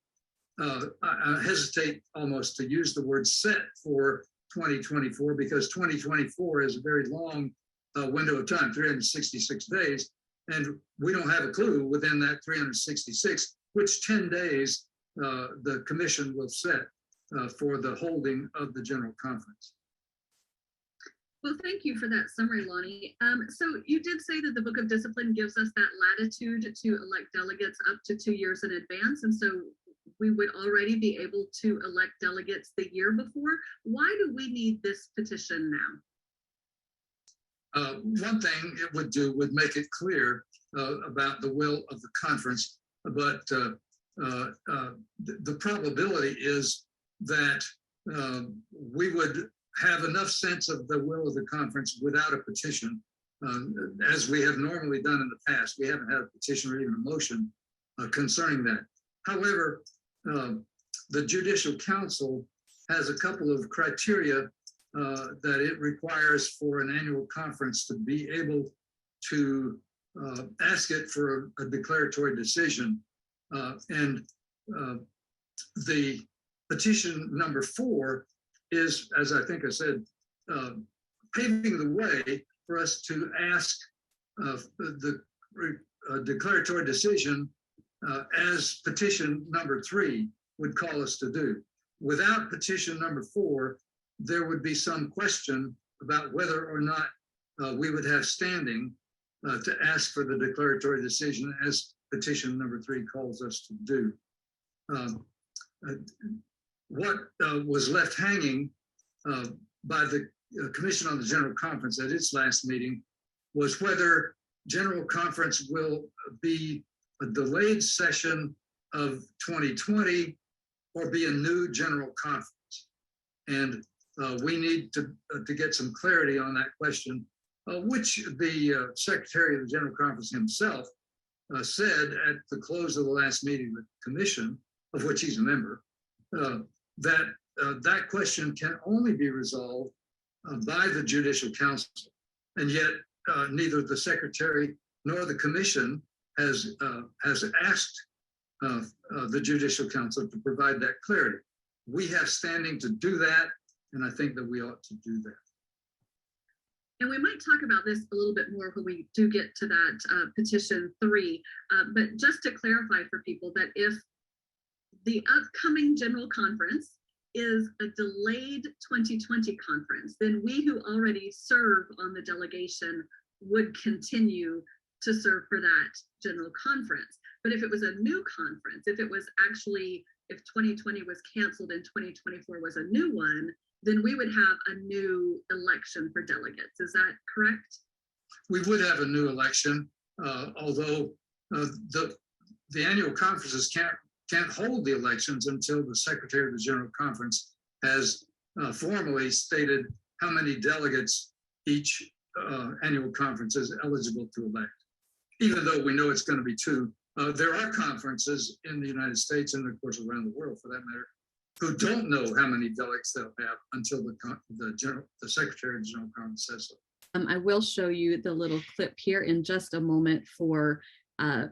S13: I hesitate almost to use the word set for 2024, because 2024 is a very long window of time, 366 days, and we don't have a clue within that 366 which 10 days the commission will set for the holding of the General Conference.
S1: Well, thank you for that summary, Lonnie. So you did say that the Book of Discipline gives us that latitude to elect delegates up to 2 years in advance, and so we would already be able to elect delegates the year before. Why do we need this petition now?
S13: One thing it would do would make it clear about the will of the conference, but the probability is that we would have enough sense of the will of the conference without a petition, as we have normally done in the past. We haven't had a petition or even a motion concerning that. However, the Judicial Council has a couple of criteria that it requires for an annual conference to be able to ask it for a declaratory decision. And the petition number 4 is, as I think I said, paving the way for us to ask the declaratory decision as petition number 3 would call us to do. Without petition number 4, there would be some question about whether or not we would have standing to ask for the declaratory decision as petition number 3 calls us to do. What was left hanging by the Commission on the General Conference at its last meeting was whether General Conference will be a delayed session of 2020 or be a new General Conference. And we need to get some clarity on that question, which the Secretary of the General Conference himself said at the close of the last meeting of the Commission, of which he's a member, that question can only be resolved by the Judicial Council. And yet neither the Secretary nor the Commission has asked the Judicial Council to provide that clarity. We have standing to do that, and I think that we ought to do that.
S1: And we might talk about this a little bit more when we do get to that petition 3. But just to clarify for people that if the upcoming General Conference is a delayed 2020 conference, then we who already serve on the delegation would continue to serve for that General Conference. But if it was a new conference, if it was actually, if 2020 was canceled and 2024 was a new one, then we would have a new election for delegates. Is that correct?
S13: We would have a new election, although the annual conferences can't hold the elections until the Secretary of the General Conference has formally stated how many delegates each annual conference is eligible to elect. Even though we know it's going to be 2, there are conferences in the United States and of course around the world for that matter, who don't know how many delegates they'll have until the Secretary of the General Conference says so.
S1: I will show you the little clip here in just a moment for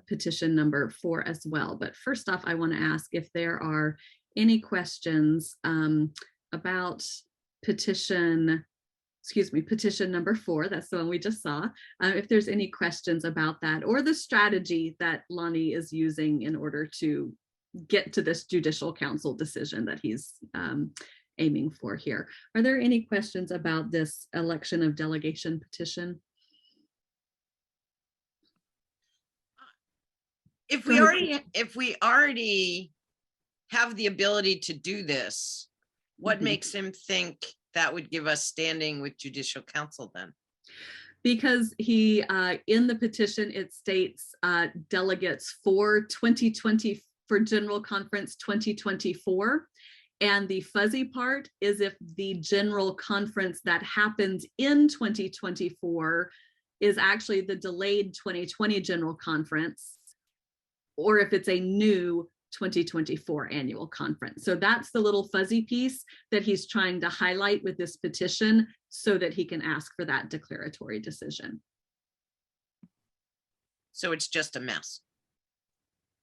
S1: petition number 4 as well. But first off, I want to ask if there are any questions about petition number 4, that's the one we just saw. If there's any questions about that or the strategy that Lonnie is using in order to get to this Judicial Council decision that he's aiming for here. Are there any questions about this election of delegation petition?
S4: If we already have the ability to do this, what makes him think that would give us standing with Judicial Council then?
S1: Because he, in the petition, it states delegates for 2020, for General Conference 2024. And the fuzzy part is if the General Conference that happens in 2024 is actually the delayed 2020 General Conference, or if it's a new 2024 annual conference. So that's the little fuzzy piece that he's trying to highlight with this petition so that he can ask for that declaratory decision.
S4: So it's just a mess.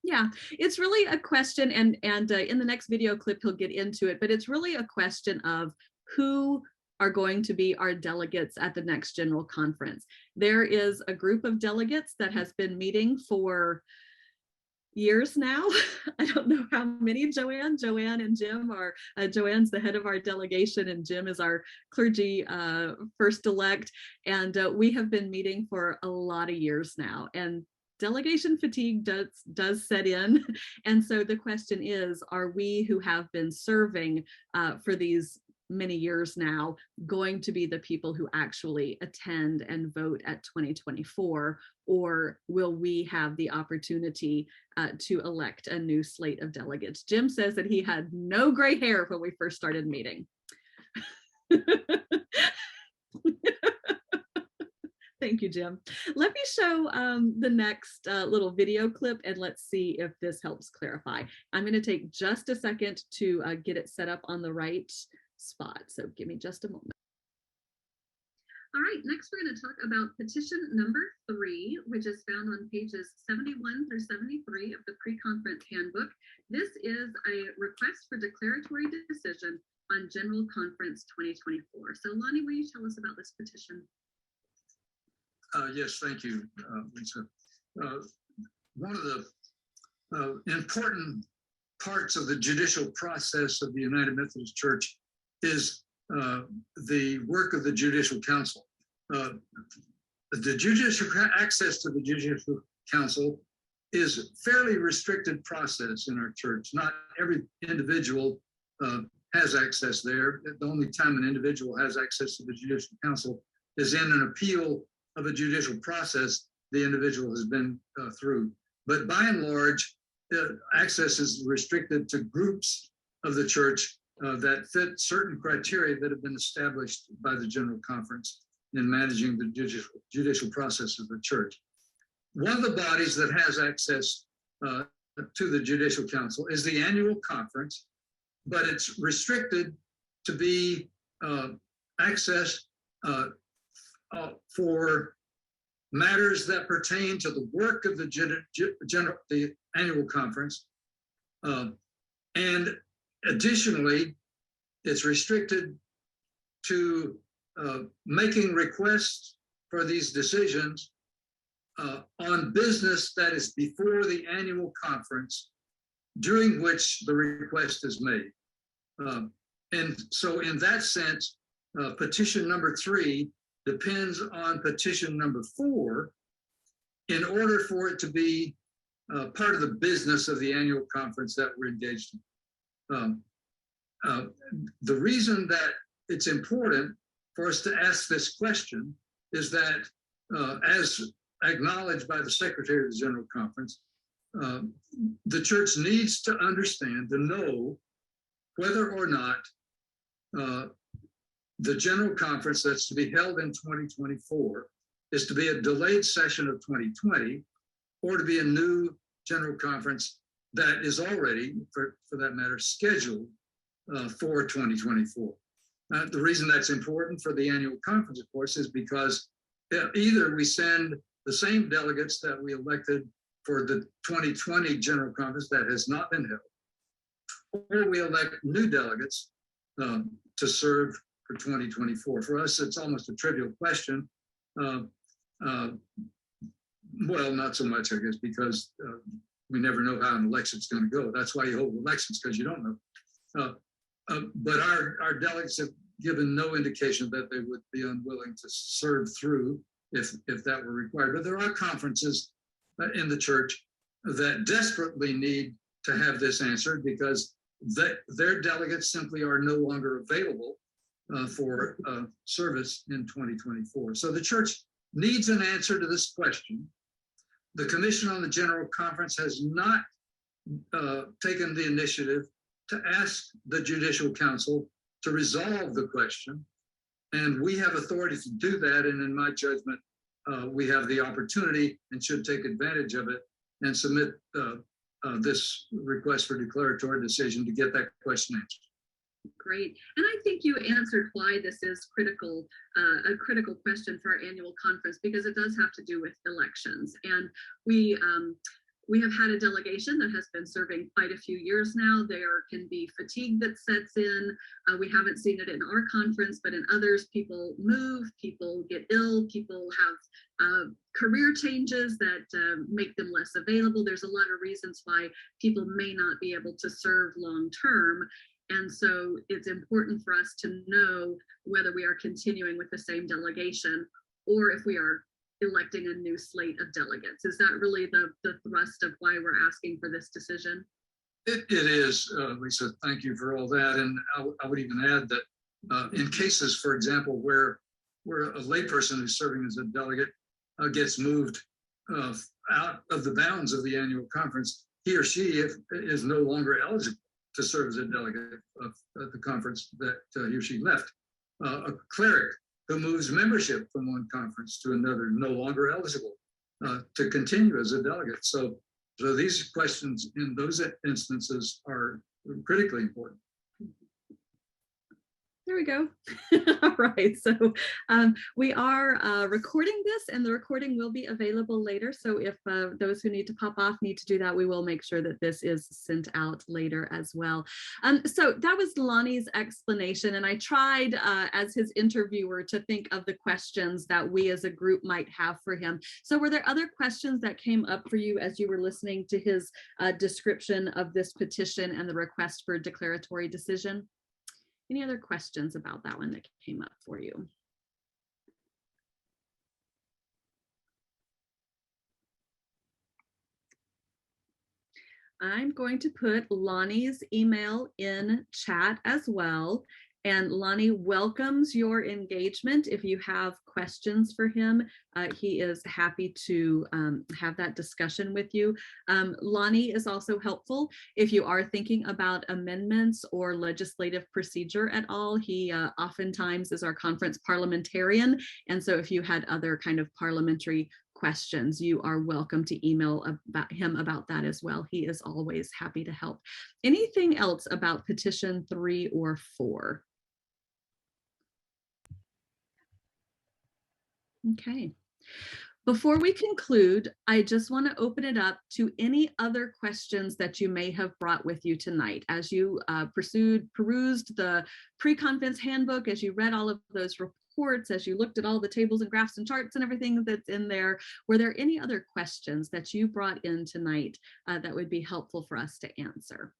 S1: Yeah, it's really a question, and in the next video clip, he'll get into it, but it's really a question of who are going to be our delegates at the next General Conference. There is a group of delegates that has been meeting for years now. I don't know how many, Joanne and Jim are, Joanne's the head of our delegation and Jim is our clergy first elect. And we have been meeting for a lot of years now, and delegation fatigue does set in. And so the question is, are we who have been serving for these many years now going to be the people who actually attend and vote at 2024, or will we have the opportunity to elect a new slate of delegates? Jim says that he had no gray hair when we first started meeting. Thank you, Jim. Let me show the next little video clip and let's see if this helps clarify. I'm going to take just a second to get it set up on the right spot. So give me just a moment. All right, next we're going to talk about petition number 3, which is found on pages 71 through 73 of the pre-conference handbook. This is a request for declaratory decision on General Conference 2024. So Lonnie, will you tell us about this petition?
S13: Yes, thank you, Lisa. One of the important parts of the judicial process of the United Methodist Church is the work of the Judicial Council. The judicial access to the Judicial Council is a fairly restricted process in our church. Not every individual has access there. The only time an individual has access to the Judicial Council is in an appeal of a judicial process the individual has been through. But by and large, access is restricted to groups of the church that fit certain criteria that have been established by the General Conference in managing the judicial process of the church. One of the bodies that has access to the Judicial Council is the annual conference, but it's restricted to be access for matters that pertain to the work of the annual conference. And additionally, it's restricted to making requests for these decisions on business that is before the annual conference, during which the request is made. And so in that sense, petition number 3 depends on petition number 4 in order for it to be part of the business of the annual conference that we're engaged in. The reason that it's important for us to ask this question is that, as acknowledged by the Secretary of the General Conference, the church needs to understand, to know whether or not the General Conference that's to be held in 2024 is to be a delayed session of 2020 or to be a new General Conference that is already, for that matter, scheduled for 2024. The reason that's important for the annual conference, of course, is because either we send the same delegates that we elected for the 2020 General Conference that has not been held, or we elect new delegates to serve for 2024. For us, it's almost a trivial question. Well, not so much, I guess, because we never know how an election's going to go. That's why you hold elections, because you don't know. But our delegates have given no indication that they would be unwilling to serve through if that were required. But there are conferences in the church that desperately need to have this answered because their delegates simply are no longer available for service in 2024. So the church needs an answer to this question. The Commission on the General Conference has not taken the initiative to ask the Judicial Council to resolve the question. And we have authority to do that. And in my judgment, we have the opportunity and should take advantage of it and submit this request for declaratory decision to get that question answered.
S1: Great. And I think you answered why this is critical, a critical question for our annual conference, because it does have to do with elections. And we have had a delegation that has been serving quite a few years now. There can be fatigue that sets in. We haven't seen it in our conference, but in others, people move, people get ill, people have career changes that make them less available. There's a lot of reasons why people may not be able to serve long term. And so it's important for us to know whether we are continuing with the same delegation or if we are electing a new slate of delegates. Is that really the thrust of why we're asking for this decision?
S13: It is, Lisa, thank you for all that. And I would even add that in cases, for example, where a layperson who's serving as a delegate gets moved out of the bounds of the annual conference, he or she is no longer eligible to serve as a delegate at the conference that he or she left. A cleric who moves membership from one conference to another, no longer eligible to continue as a delegate. So these questions in those instances are critically important.
S1: There we go. All right. So we are recording this and the recording will be available later. So if those who need to pop off need to do that, we will make sure that this is sent out later as well. So that was Lonnie's explanation. And I tried as his interviewer to think of the questions that we as a group might have for him. So were there other questions that came up for you as you were listening to his description of this petition and the request for declaratory decision? Any other questions about that one that came up for you? I'm going to put Lonnie's email in chat as well. And Lonnie welcomes your engagement. If you have questions for him, he is happy to have that discussion with you. Lonnie is also helpful if you are thinking about amendments or legislative procedure at all. He oftentimes is our conference parliamentarian. And so if you had other kind of parliamentary questions, you are welcome to email him about that as well. He is always happy to help. Anything else about petition 3 or 4? Okay. Before we conclude, I just want to open it up to any other questions that you may have brought with you tonight. As you perused the pre-conference handbook, as you read all of those reports, as you looked at all the tables and graphs and charts and everything that's in there, were there any other questions that you brought in tonight that would be helpful for us to answer?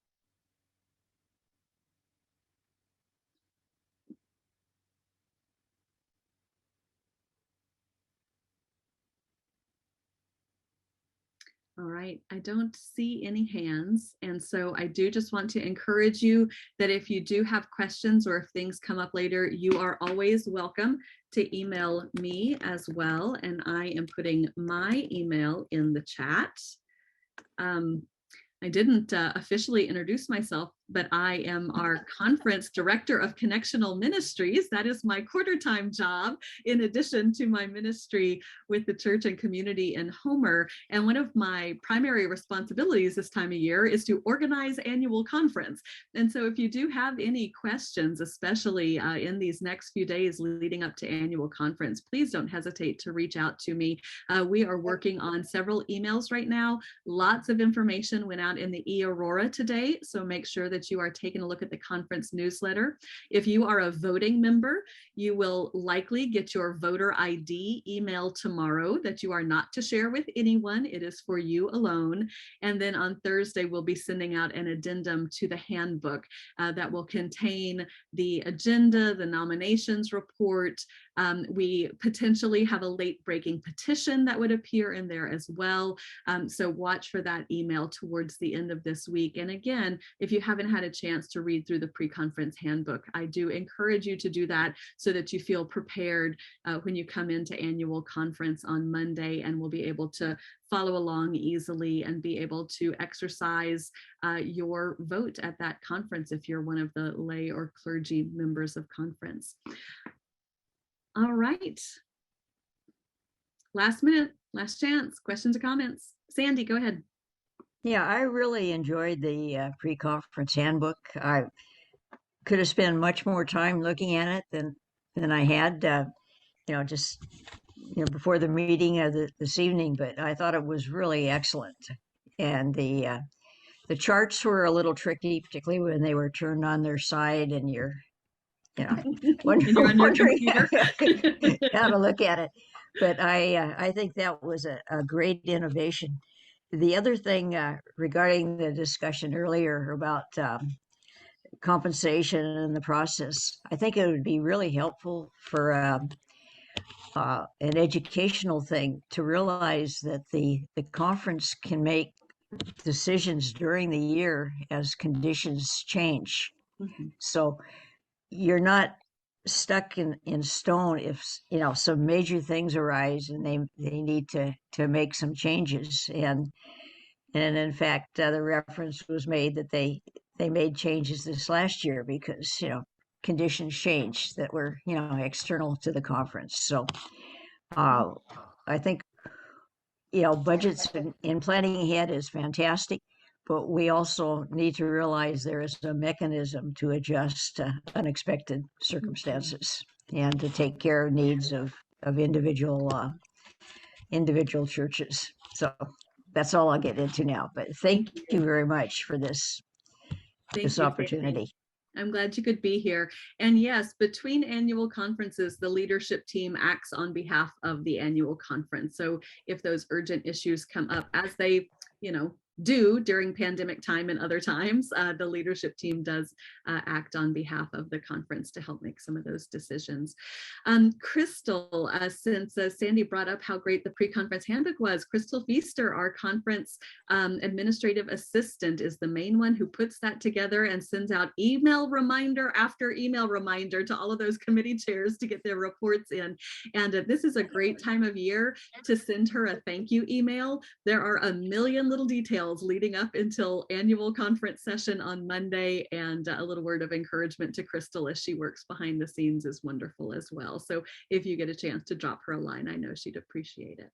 S1: All right, I don't see any hands. And so I do just want to encourage you that if you do have questions or if things come up later, you are always welcome to email me as well. And I am putting my email in the chat. I didn't officially introduce myself, but I am our conference director of connectional ministries. That is my quarter-time job in addition to my ministry with the church and community in Homer. And one of my primary responsibilities this time of year is to organize annual conference. And so if you do have any questions, especially in these next few days leading up to annual conference, please don't hesitate to reach out to me. We are working on several emails right now. Lots of information went out in the e-Aurora today, so make sure that you are taking a look at the conference newsletter. If you are a voting member, you will likely get your voter ID email tomorrow that you are not to share with anyone. It is for you alone. And then on Thursday, we'll be sending out an addendum to the handbook that will contain the agenda, the nominations report. We potentially have a late breaking petition that would appear in there as well. So watch for that email towards the end of this week. And again, if you haven't had a chance to read through the pre-conference handbook, I do encourage you to do that so that you feel prepared when you come into annual conference on Monday, and will be able to follow along easily and be able to exercise your vote at that conference if you're one of the lay or clergy members of conference. All right. Last minute, last chance, questions or comments? Sandy, go ahead.
S14: Yeah, I really enjoyed the pre-conference handbook. I could have spent much more time looking at it than I had, just before the meeting this evening. But I thought it was really excellent, and the charts were a little tricky, particularly when they were turned on their side and you're wondering how to look at it. But I think that was a great innovation. The other thing regarding the discussion earlier about compensation and the process, I think it would be really helpful for an educational thing to realize that the conference can make decisions during the year as conditions change. Mm-hmm. So you're not stuck in stone if some major things arise and they need to make some changes. And in fact, the reference was made that they made changes this last year because conditions changed that were external to the conference. So I think budgets in planning ahead is fantastic, but we also need to realize there is a mechanism to adjust unexpected circumstances and to take care of needs of individual churches. So that's all I'll get into now, but thank you very much for this opportunity.
S1: I'm glad you could be here. And yes, between annual conferences, the leadership team acts on behalf of the annual conference. So if those urgent issues come up as they, do during pandemic time and other times, the leadership team does act on behalf of the conference to help make some of those decisions. Crystal, since Sandy brought up how great the pre-conference handbook was, Crystal Feaster, our conference administrative assistant, is the main one who puts that together and sends out email reminder after email reminder to all of those committee chairs to get their reports in. And this is a great time of year to send her a thank you email. There are a million little details leading up until annual conference session on Monday, and a little word of encouragement to Crystal as she works behind the scenes is wonderful as well. So if you get a chance to drop her a line, I know she'd appreciate it.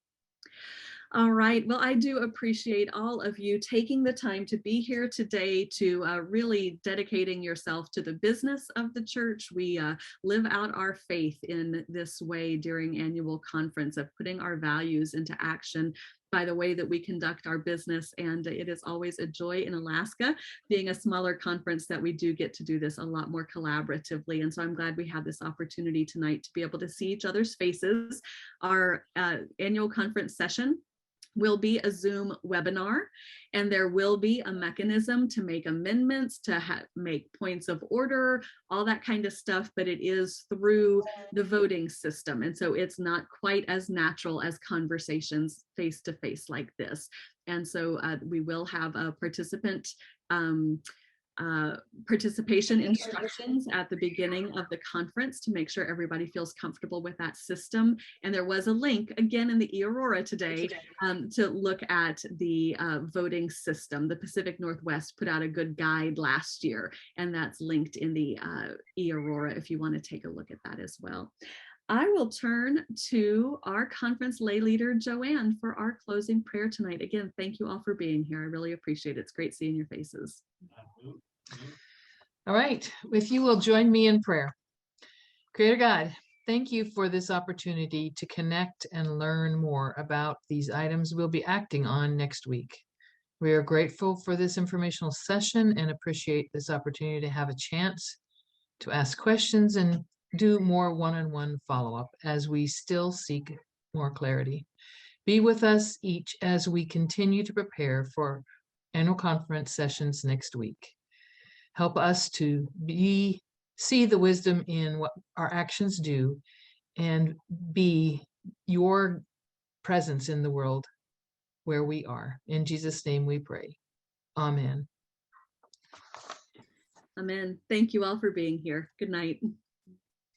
S1: All right, well, I do appreciate all of you taking the time to be here today, to really dedicating yourself to the business of the church. We live out our faith in this way during annual conference, of putting our values into action by the way that we conduct our business. And it is always a joy in Alaska, being a smaller conference, that we do get to do this a lot more collaboratively. And so I'm glad we had this opportunity tonight to be able to see each other's faces. Our annual conference session will be a Zoom webinar, and there will be a mechanism to make amendments, to make points of order, all that kind of stuff, but it is through the voting system. And so it's not quite as natural as conversations face to face like this. And so we will have a participation instructions at the beginning of the conference to make sure everybody feels comfortable with that system. And there was a link again in the Aurora today to look at the voting system. The Pacific Northwest put out a good guide last year, and that's linked in the Aurora if you want to take a look at that as well. I will turn to our conference lay leader, Joanne, for our closing prayer tonight. Again, thank you all for being here. I really appreciate it. It's great seeing your faces.
S11: All right, if you will join me in prayer. Creator God, thank you for this opportunity to connect and learn more about these items we'll be acting on next week. We are grateful for this informational session and appreciate this opportunity to have a chance to ask questions and do more one-on-one follow-up as we still seek more clarity. Be with us each as we continue to prepare for annual conference sessions next week. Help us to see the wisdom in what our actions do and be your presence in the world where we are. In Jesus' name we pray. Amen.
S1: Amen. Thank you all for being here. Good night.